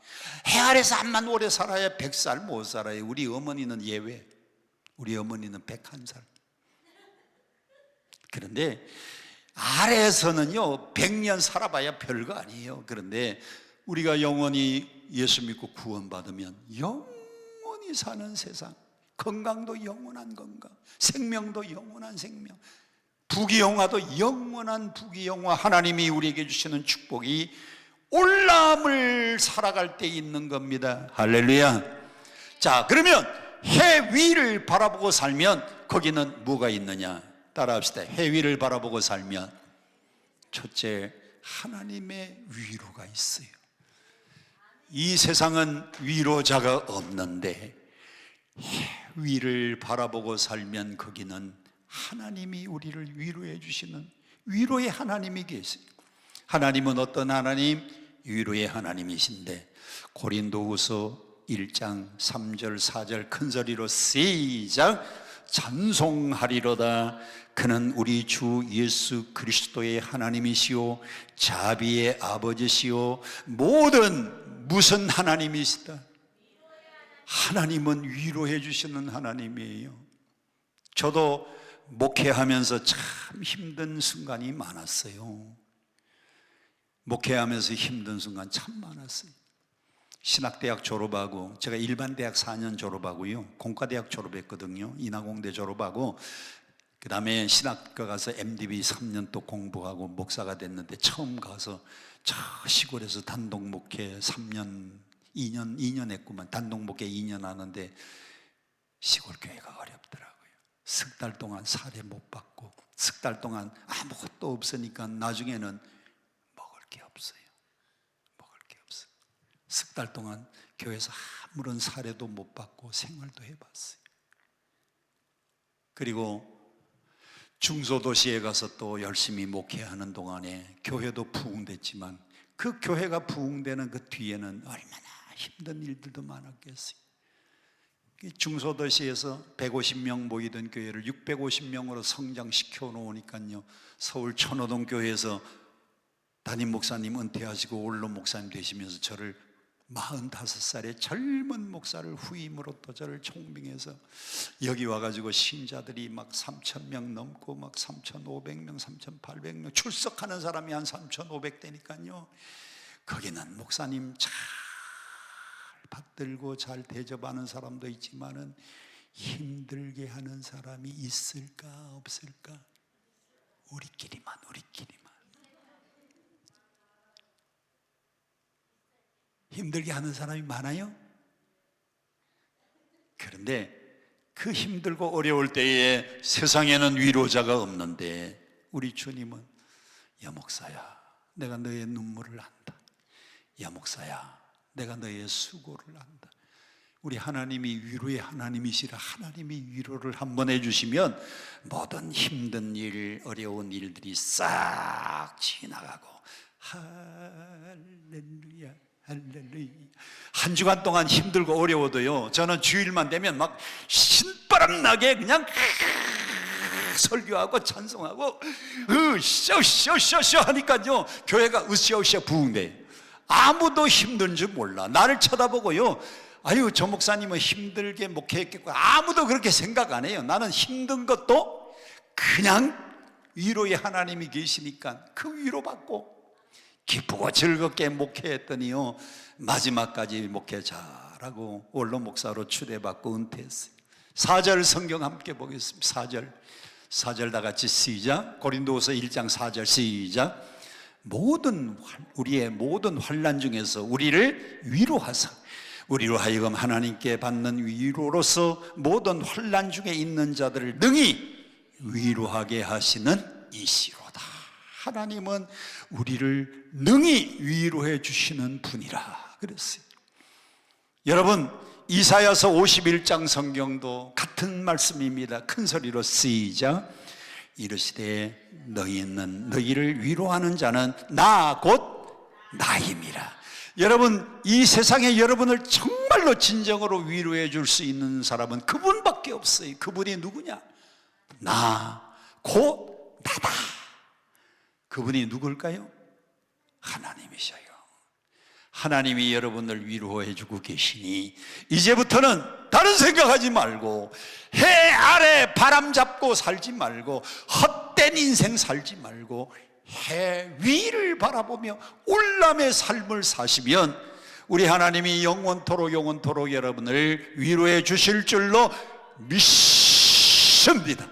해 아래서 암만 오래 살아야 100살 못 살아요. 우리 어머니는 예외. 우리 어머니는 101살. 그런데 아래에서는요 100년 살아봐야 별거 아니에요. 그런데 우리가 영원히 예수 믿고 구원받으면 영원히 사는 세상, 건강도 영원한 건강, 생명도 영원한 생명, 부귀영화도 영원한 부귀영화, 하나님이 우리에게 주시는 축복이 올람을 살아갈 때 있는 겁니다. 할렐루야. 자, 그러면 해 위를 바라보고 살면 거기는 뭐가 있느냐? 따라합시다. 해 위를 바라보고 살면 첫째, 하나님의 위로가 있어요. 이 세상은 위로자가 없는데 해 위를 바라보고 살면 거기는 하나님이 우리를 위로해 주시는 위로의 하나님이 계세요. 하나님은 어떤 하나님? 위로의 하나님이신데 고린도후서 1장 3절 4절 큰소리로 시작. 찬송하리로다. 그는 우리 주 예수 그리스도의 하나님이시오 자비의 아버지시오 모든 무슨 하나님이시다? 하나님은 위로해 주시는 하나님이에요. 저도 목회하면서 참 힘든 순간이 많았어요. 목회하면서 힘든 순간 참 많았어요. 신학대학 졸업하고, 제가 일반대학 4년 졸업하고요, 공과대학 졸업했거든요. 인하공대 졸업하고 그 다음에 신학과 가서 MDB 3년 또 공부하고 목사가 됐는데, 처음 가서 저 시골에서 단독 목회 3년 2년 했구만. 단독 목회 2년 하는데 시골 교회가 어렵더라고요. 석 달 동안 사례 못 받고, 석 달 동안 아무것도 없으니까 나중에는 먹을 게 없어요. 석 달 동안 교회에서 아무런 사례도 못 받고 생활도 해봤어요. 그리고 중소도시에 가서 또 열심히 목회하는 동안에 교회도 부흥됐지만 그 교회가 부흥되는 그 뒤에는 얼마나 힘든 일들도 많았겠어요. 중소도시에서 150명 모이던 교회를 650명으로 성장시켜 놓으니까요, 서울 천호동 교회에서 담임 목사님 은퇴하시고 원로 목사님 되시면서 저를 45살의 젊은 목사를 후임으로 또 저를 총빙해서 여기 와가지고 신자들이 막 3,000명 넘고 막 3,500명, 3,800명 출석하는 사람이 한 3,500대니까요. 거기는 목사님 잘 받들고 잘 대접하는 사람도 있지만은 힘들게 하는 사람이 있을까 없을까? 우리끼리만. 힘들게 하는 사람이 많아요. 그런데 그 힘들고 어려울 때에 세상에는 위로자가 없는데 우리 주님은 야 목사야, 내가 너의 눈물을 안다. 야 목사야, 내가 너의 수고를 안다. 우리 하나님이 위로의 하나님이시라 하나님이 위로를 한번 해주시면 모든 힘든 일, 어려운 일들이 싹 지나가고 할렐루야. 할렐루야. 한 주간 동안 힘들고 어려워도요, 저는 주일만 되면 막 신바람 나게 그냥 설교하고 찬송하고 으쌰으쌰으쌰 하니까요 교회가 으쌰으쌰 부흥돼요. 아무도 힘든 줄 몰라. 나를 쳐다보고요, 아유 저 목사님은 힘들게 목회했겠고, 아무도 그렇게 생각 안 해요. 나는 힘든 것도 그냥 위로의 하나님이 계시니까 그 위로받고 기쁘고 즐겁게 목회했더니요 마지막까지 목회 잘하고 원로 목사로 추대받고 은퇴했어요. 4절 성경 함께 보겠습니다. 4절 4절 다 같이 시작. 고린도후서 1장 4절 시작. 우리의 모든 환난 중에서 우리를 위로하사 우리로 하여금 하나님께 받는 위로로서 모든 환난 중에 있는 자들을 능히 위로하게 하시는 이시로다. 하나님은 우리를 능히 위로해 주시는 분이라 그랬어요. 여러분, 이사야서 51장 성경도 같은 말씀입니다. 큰 소리로 시작. 이르시되 너희는 너희를 위로하는 자는 나 곧 나임이라. 여러분, 이 세상에 여러분을 정말로 진정으로 위로해 줄 수 있는 사람은 그분밖에 없어요. 그분이 누구냐? 나 곧 나다. 그분이 누굴까요? 하나님이셔요. 하나님이 여러분을 위로해 주고 계시니 이제부터는 다른 생각하지 말고 해 아래 바람 잡고 살지 말고 헛된 인생 살지 말고 해 위를 바라보며 올람의 삶을 사시면 우리 하나님이 영원토록 여러분을 위로해 주실 줄로 믿습니다.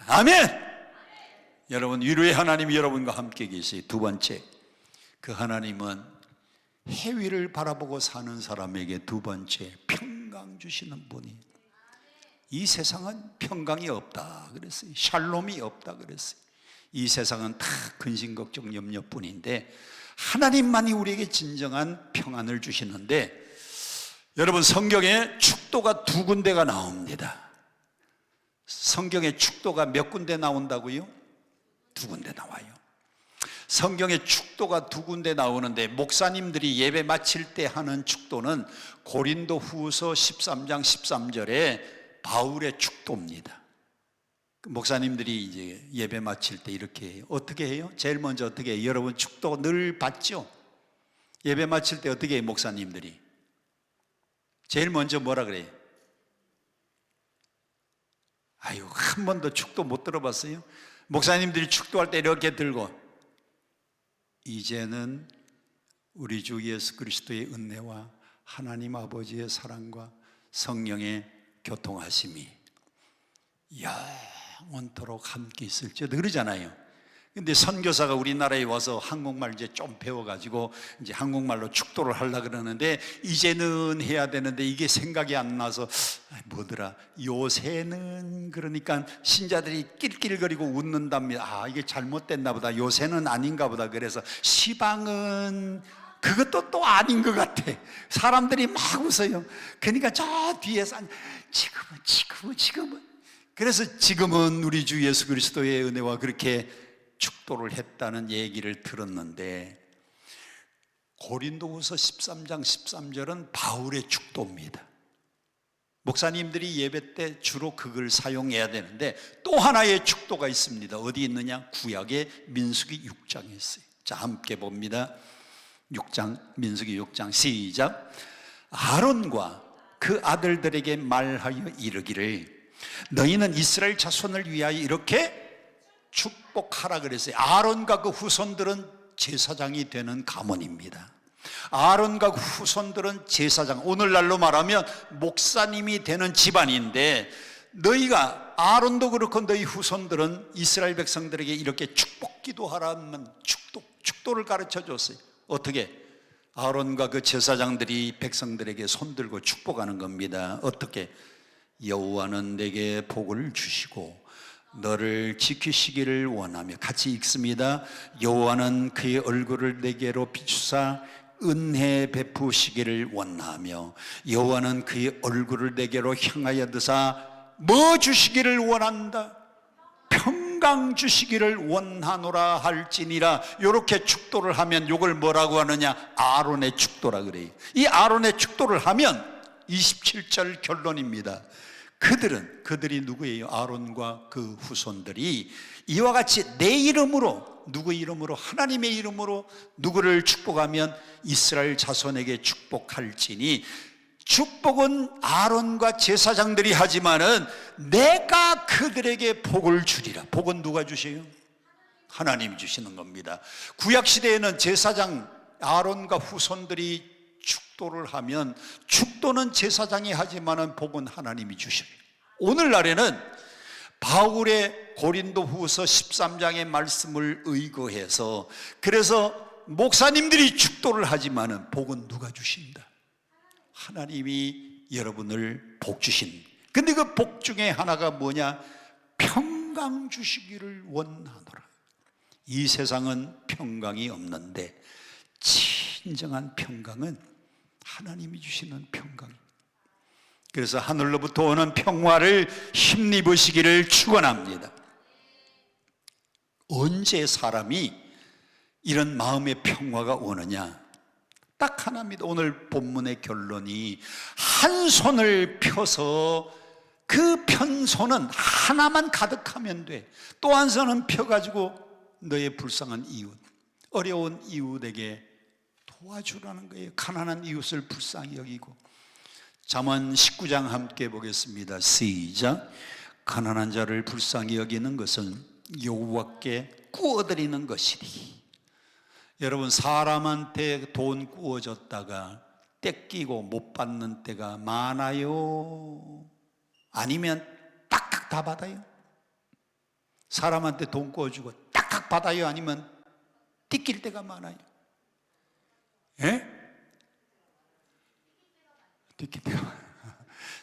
아멘. 여러분, 위로의 하나님이 여러분과 함께 계시. 두 번째, 그 하나님은 해 위를 바라보고 사는 사람에게 두 번째 평강 주시는 분이. 이 세상은 평강이 없다 그랬어요. 샬롬이 없다 그랬어요. 이 세상은 다 근심 걱정 염려뿐인데 하나님만이 우리에게 진정한 평안을 주시는데, 여러분, 성경에 축도가 두 군데가 나옵니다. 성경에 축도가 몇 군데 나온다고요? 두 군데 나와요. 성경에 축도가 두 군데 나오는데 목사님들이 예배 마칠 때 하는 축도는 고린도 후서 13장 13절에 바울의 축도입니다. 목사님들이 이제 예배 마칠 때 이렇게 해요. 어떻게 해요? 제일 먼저 어떻게 해요? 여러분 축도 늘 받죠? 예배 마칠 때 어떻게 해요? 목사님들이 제일 먼저 뭐라 그래요? 아유, 한 번도 축도 못 들어봤어요? 목사님들이 축도할 때 이렇게 들고, 이제는 우리 주 예수 그리스도의 은혜와 하나님 아버지의 사랑과 성령의 교통하심이 영원토록 함께 있을지어다 그러잖아요. 근데 선교사가 우리나라에 와서 한국말 이제 좀 배워가지고 이제 한국말로 축도를 하려고 그러는데 이제는 해야 되는데 이게 생각이 안 나서 뭐더라? 요새는, 그러니까 신자들이 낄낄거리고 웃는답니다. 아, 이게 잘못됐나 보다. 요새는 아닌가 보다. 그래서 시방은 그것도 또 아닌 것 같아. 사람들이 막 웃어요. 그러니까 저 뒤에서 지금은 그래서 지금은 우리 주 예수 그리스도의 은혜와 그렇게 축도를 했다는 얘기를 들었는데, 고린도후서 13장 13절은 바울의 축도입니다. 목사님들이 예배 때 주로 그걸 사용해야 되는데 또 하나의 축도가 있습니다. 어디 있느냐? 구약의 민수기 6장에 있어요. 자, 함께 봅니다. 6장, 민수기 6장 시작. 아론과 그 아들들에게 말하여 이르기를 너희는 이스라엘 자손을 위하여 이렇게 축복하라 그랬어요. 아론과 그 후손들은 제사장이 되는 가문입니다. 아론과 그 후손들은 제사장, 오늘날로 말하면 목사님이 되는 집안인데, 너희가 아론도 그렇고 너희 후손들은 이스라엘 백성들에게 이렇게 축복 기도하라면 축도를 가르쳐 줬어요. 어떻게? 아론과 그 제사장들이 백성들에게 손들고 축복하는 겁니다. 어떻게? 여호와는 내게 복을 주시고 너를 지키시기를 원하며, 같이 읽습니다. 여호와는 그의 얼굴을 내게로 비추사 은혜 베푸시기를 원하며, 여호와는 그의 얼굴을 내게로 향하여 드사 뭐 주시기를 원한다? 평강 주시기를 원하노라 할지니라. 이렇게 축도를 하면 이걸 뭐라고 하느냐? 아론의 축도라 그래요. 이 아론의 축도를 하면 27절 결론입니다. 그들이 누구예요? 아론과 그 후손들이 이와 같이 내 이름으로, 누구 이름으로? 하나님의 이름으로 누구를 축복하면 이스라엘 자손에게 축복할지니, 축복은 아론과 제사장들이 하지만은 내가 그들에게 복을 주리라. 복은 누가 주세요? 하나님이 주시는 겁니다. 구약시대에는 제사장 아론과 후손들이 축도를 하면 축도는 제사장이 하지만은 복은 하나님이 주십니다. 오늘날에는 바울의 고린도후서 13장의 말씀을 의거해서, 그래서 목사님들이 축도를 하지만은 복은 누가 주신다? 하나님이 여러분을 복 주신. 근데 그 복 중에 하나가 뭐냐? 평강 주시기를 원하노라. 이 세상은 평강이 없는데 진정한 평강은 하나님이 주시는 평강. 그래서 하늘로부터 오는 평화를 힘입으시기를 축원합니다. 언제 사람이 이런 마음의 평화가 오느냐? 딱 하나입니다. 오늘 본문의 결론이 한 손을 펴서 그 편손은 하나만 가득하면 돼. 또 한 손은 펴가지고 너의 불쌍한 이웃, 어려운 이웃에게 도와주라는 거예요. 가난한 이웃을 불쌍히 여기고. 잠언 19장 함께 보겠습니다. 시작. 가난한 자를 불쌍히 여기는 것은 여호와께 구워드리는 것이니. 여러분, 사람한테 돈 구워줬다가 떼끼고 못 받는 때가 많아요? 아니면 딱딱 다 받아요? 사람한테 돈 구워주고 딱딱 받아요? 아니면 띠낄 때가 많아요? 예? 띠낄 때가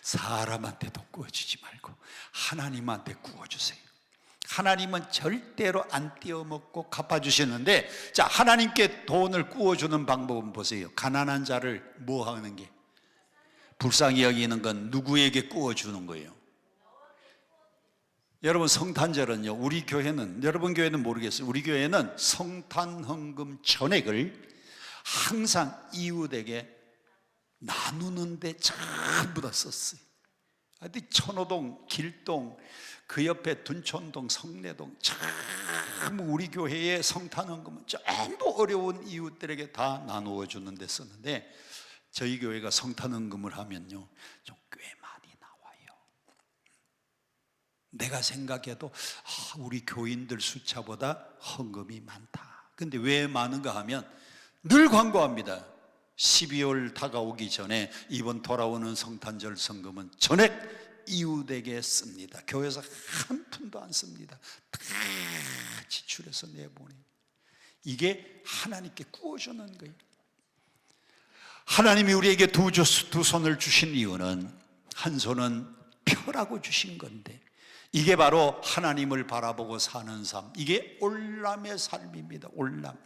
사람한테 돈 구워주지 말고 하나님한테 구워주세요. 하나님은 절대로 안 떼어먹고 갚아주시는데, 자, 하나님께 돈을 구워주는 방법은 보세요. 가난한 자를 뭐 하는 게? 불쌍히 여기는 건 누구에게 구워주는 거예요? 여러분, 성탄절은요, 우리 교회는, 여러분 교회는 모르겠어요. 우리 교회는 성탄 헌금 전액을 항상 이웃에게 나누는데 전부 다 썼어요. 천호동, 길동, 그 옆에 둔촌동, 성내동, 전부 우리 교회의 성탄 헌금은 전부 어려운 이웃들에게 다 나누어 주는 데 썼는데, 저희 교회가 성탄 헌금을 하면요 좀 꽤 많이 나와요. 내가 생각해도 우리 교인들 숫자보다 헌금이 많다. 근데 왜 많은가 하면 늘 광고합니다. 12월 다가오기 전에 이번 돌아오는 성탄절 성금은 전액 이웃에게 씁니다. 교회에서 한 푼도 안 씁니다. 다 지출해서 내보내. 이게 하나님께 구워주는 거예요. 하나님이 우리에게 두 손을 주신 이유는 한 손은 펴라고 주신 건데, 이게 바로 하나님을 바라보고 사는 삶, 이게 올람의 삶입니다. 올람.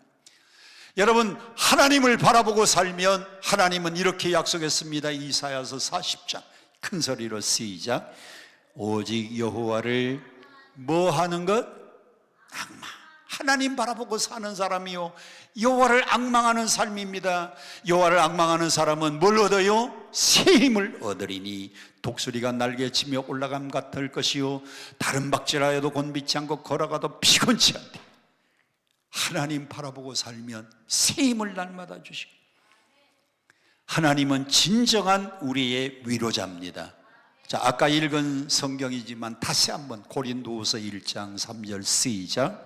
여러분, 하나님을 바라보고 살면 하나님은 이렇게 약속했습니다. 이사야서 40장 큰 소리로 시작. 오직 여호와를 뭐 하는 것? 악망. 하나님 바라보고 사는 사람이요, 여호와를 앙망하는 삶입니다. 여호와를 앙망하는 사람은 뭘 얻어요? 새 힘을 얻으리니 독수리가 날개치며 올라감 같을 것이요, 다른 박질하여도 곤비치 않고 걸어가도 피곤치 않대. 하나님 바라보고 살면 새 힘을 날마다 주시고, 하나님은 진정한 우리의 위로자입니다. 자, 아까 읽은 성경이지만 다시 한번 고린도후서 1장 3절 시작.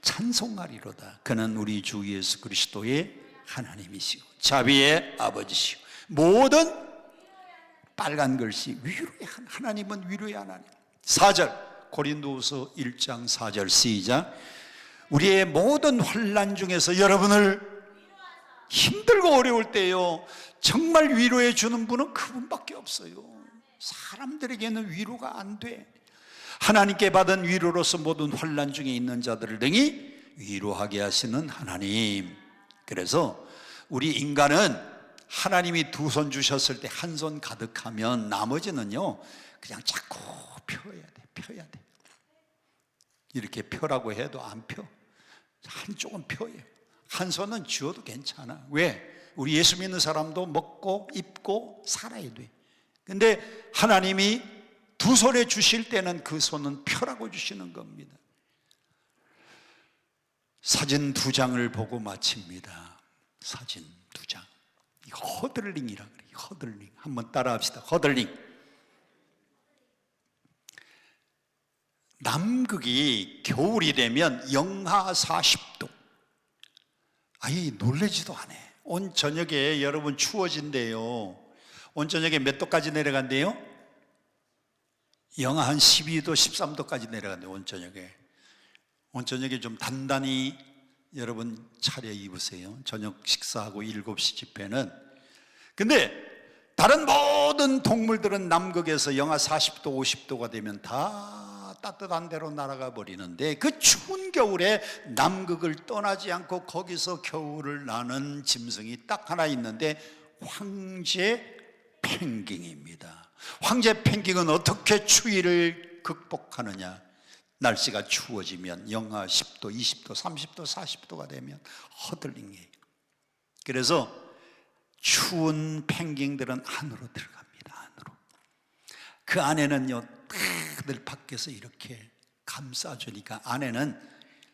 찬송하리로다. 그는 우리 주 예수 그리스도의 하나님이시고 자비의 아버지시고 모든 빨간 글씨 위로의 하나님은 위로의 하나님. 4절 고린도후서 1장 4절 시작. 우리의 모든 환난 중에서 여러분을 힘들고 어려울 때요 정말 위로해 주는 분은 그분밖에 없어요. 사람들에게는 위로가 안 돼. 하나님께 받은 위로로서 모든 환난 중에 있는 자들을 능히 위로하게 하시는 하나님. 그래서 우리 인간은 하나님이 두 손 주셨을 때 한 손 가득하면 나머지는요 그냥 자꾸 펴야 돼. 이렇게 펴라고 해도 안 펴. 한쪽은 펴요. 한 손은 쥐어도 괜찮아. 왜? 우리 예수 믿는 사람도 먹고 입고 살아야 돼. 근데 하나님이 두 손에 주실 때는 그 손은 펴라고 주시는 겁니다. 사진 2장을 보고 마칩니다. 사진 2장. 허들링이라 그래요. 허들링. 한번 따라 합시다. 허들링. 남극이 겨울이 되면 영하 40도. 아니, 놀라지도 않아. 온 저녁에 여러분 추워진대요. 온 저녁에 몇 도까지 내려간대요? 영하 한 12도, 13도까지 내려갔는데 온저녁에 좀 단단히 여러분 차려 입으세요. 저녁 식사하고 7시 집회는. 근데 다른 모든 동물들은 남극에서 영하 40도, 50도가 되면 다 따뜻한 데로 날아가 버리는데, 그 추운 겨울에 남극을 떠나지 않고 거기서 겨울을 나는 짐승이 딱 하나 있는데 황제 펭귄입니다. 황제 펭귄은 어떻게 추위를 극복하느냐? 날씨가 추워지면 영하 10도, 20도, 30도, 40도가 되면 허들링해요. 그래서 추운 펭귄들은 안으로 들어갑니다. 안으로. 그 안에는요, 다들 밖에서 이렇게 감싸주니까 안에는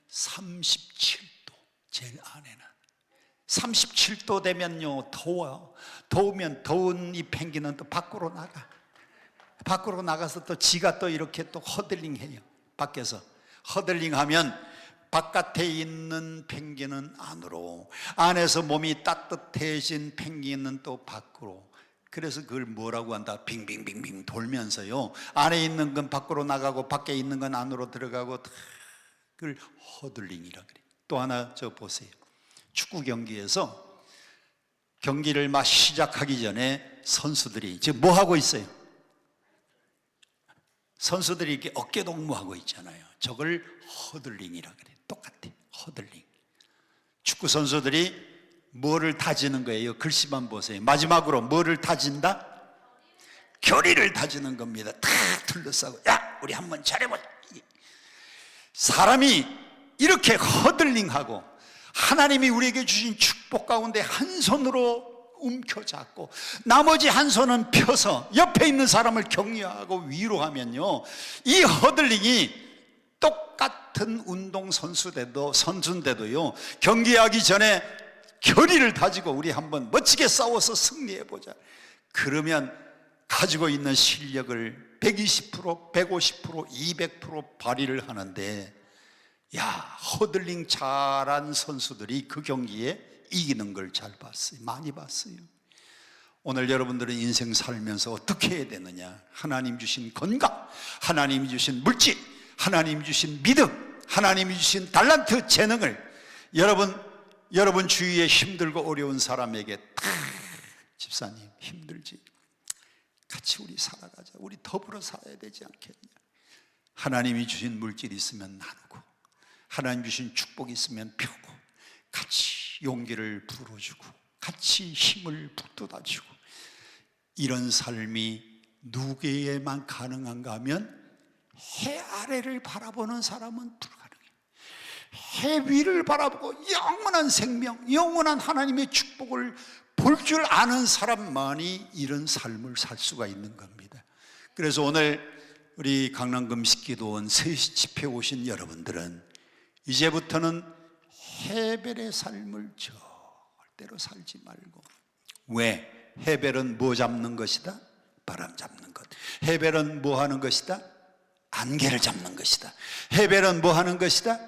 37도, 제일 안에는 37도 되면요 더워요. 더우면 더운 이 펭귄은 또 밖으로 나가서 또 지가 또 이렇게 또 허들링해요. 밖에서 허들링하면 바깥에 있는 펭귄은 안으로, 안에서 몸이 따뜻해진 펭귄은 또 밖으로. 그래서 그걸 뭐라고 한다? 빙빙빙빙 돌면서요, 안에 있는 건 밖으로 나가고 밖에 있는 건 안으로 들어가고, 그걸 허들링이라 그래요. 또 하나 저 보세요. 축구 경기에서 경기를 막 시작하기 전에 선수들이 지금 뭐 하고 있어요? 선수들이 이렇게 어깨 동무하고 있잖아요. 저걸 허들링이라 그래요. 똑같아, 허들링. 축구 선수들이 뭐를 다지는 거예요? 글씨만 보세요. 마지막으로 뭐를 다진다? 결의를 다지는 겁니다. 다 둘러싸고, 야, 우리 한번 잘해보자. 사람이 이렇게 허들링하고 하나님이 우리에게 주신 축복 가운데 한 손으로 움켜잡고 나머지 한 손은 펴서 옆에 있는 사람을 격려하고 위로하면요, 이 허들링이 똑같은 선수인데도요, 경기하기 전에 결의를 다지고 우리 한번 멋지게 싸워서 승리해보자. 그러면 가지고 있는 실력을 120%, 150%, 200% 발휘를 하는데, 야, 허들링 잘한 선수들이 그 경기에 이기는 걸 잘 봤어요. 많이 봤어요. 오늘 여러분들은 인생 살면서 어떻게 해야 되느냐? 하나님 주신 건강, 하나님이 주신 물질, 하나님이 주신 믿음, 하나님이 주신 달란트, 재능을 여러분 주위에 힘들고 어려운 사람에게 다, 집사님 힘들지? 같이 우리 살아가자. 우리 더불어 살아야 되지 않겠냐? 하나님이 주신 물질이 있으면 나누고, 하나님 주신 축복이 있으면 펴고, 같이 용기를 불어주고, 같이 힘을 북돋아주고, 이런 삶이 누구에게만 가능한가 하면 해 아래를 바라보는 사람은 불가능해요. 해 위를 바라보고 영원한 생명, 영원한 하나님의 축복을 볼 줄 아는 사람만이 이런 삶을 살 수가 있는 겁니다. 그래서 오늘 우리 강남금 식기도원 3시 집회 오신 여러분들은 이제부터는 헤벨의 삶을 절대로 살지 말고. 왜? 헤벨은 뭐 잡는 것이다? 바람 잡는 것. 헤벨은 뭐 하는 것이다? 안개를 잡는 것이다. 헤벨은 뭐 하는 것이다?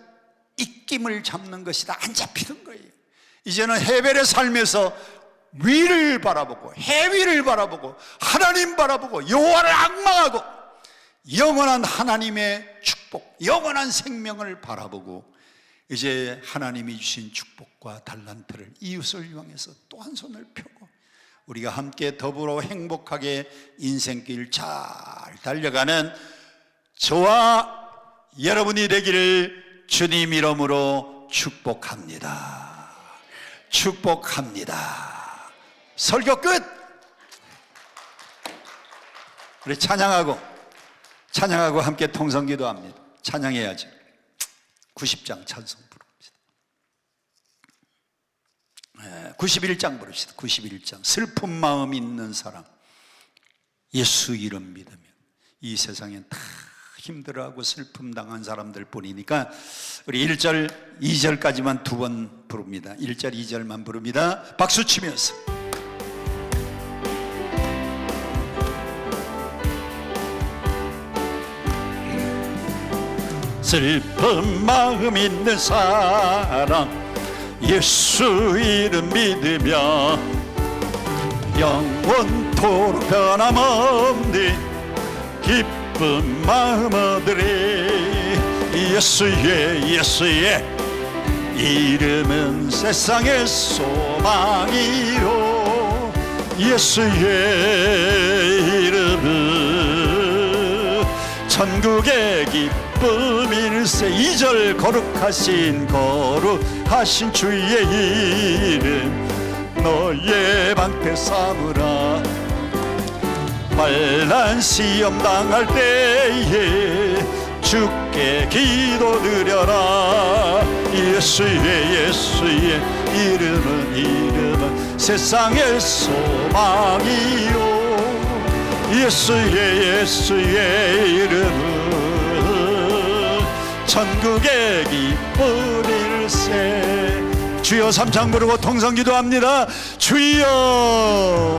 입김을 잡는 것이다. 안 잡히는 거예요. 이제는 헤벨의 삶에서 위를 바라보고, 해위를 바라보고, 하나님 바라보고, 여호와를 앙망하고, 영원한 하나님의 축복, 영원한 생명을 바라보고, 이제 하나님이 주신 축복과 달란트를 이웃을 향해서 또 한 손을 펴고 우리가 함께 더불어 행복하게 인생길 잘 달려가는 저와 여러분이 되기를 주님 이름으로 축복합니다. 축복합니다. 설교 끝. 우리 찬양하고 함께 통성기도합니다. 찬양해야죠. 90장 찬송 부릅니다. 91장 부릅시다. 91장. 슬픈 마음 있는 사람, 예수 이름 믿으면. 이 세상엔 다 힘들어하고 슬픔 당한 사람들 뿐이니까 우리 1절, 2절까지만 2번 부릅니다. 1절, 2절만 부릅니다. 박수 치면서. 슬픈 마음 있는 사람, 예수 이름 믿으며 영원토록 변함없는 기쁨 기쁜 마음 얻으리. 예수의 이름은 세상의 소망이요. 예수의 이름은 천국의 기쁨일세. 2절 거룩하신 주의 이름 너의 방패 삼으라. 환난 시험 당할 때에 주께 기도드려라. 예수의 이름은 세상의 소망이요. 예수의 이름은 천국의 기쁨일세. 주여 3창 부르고 통성기도합니다. 주여.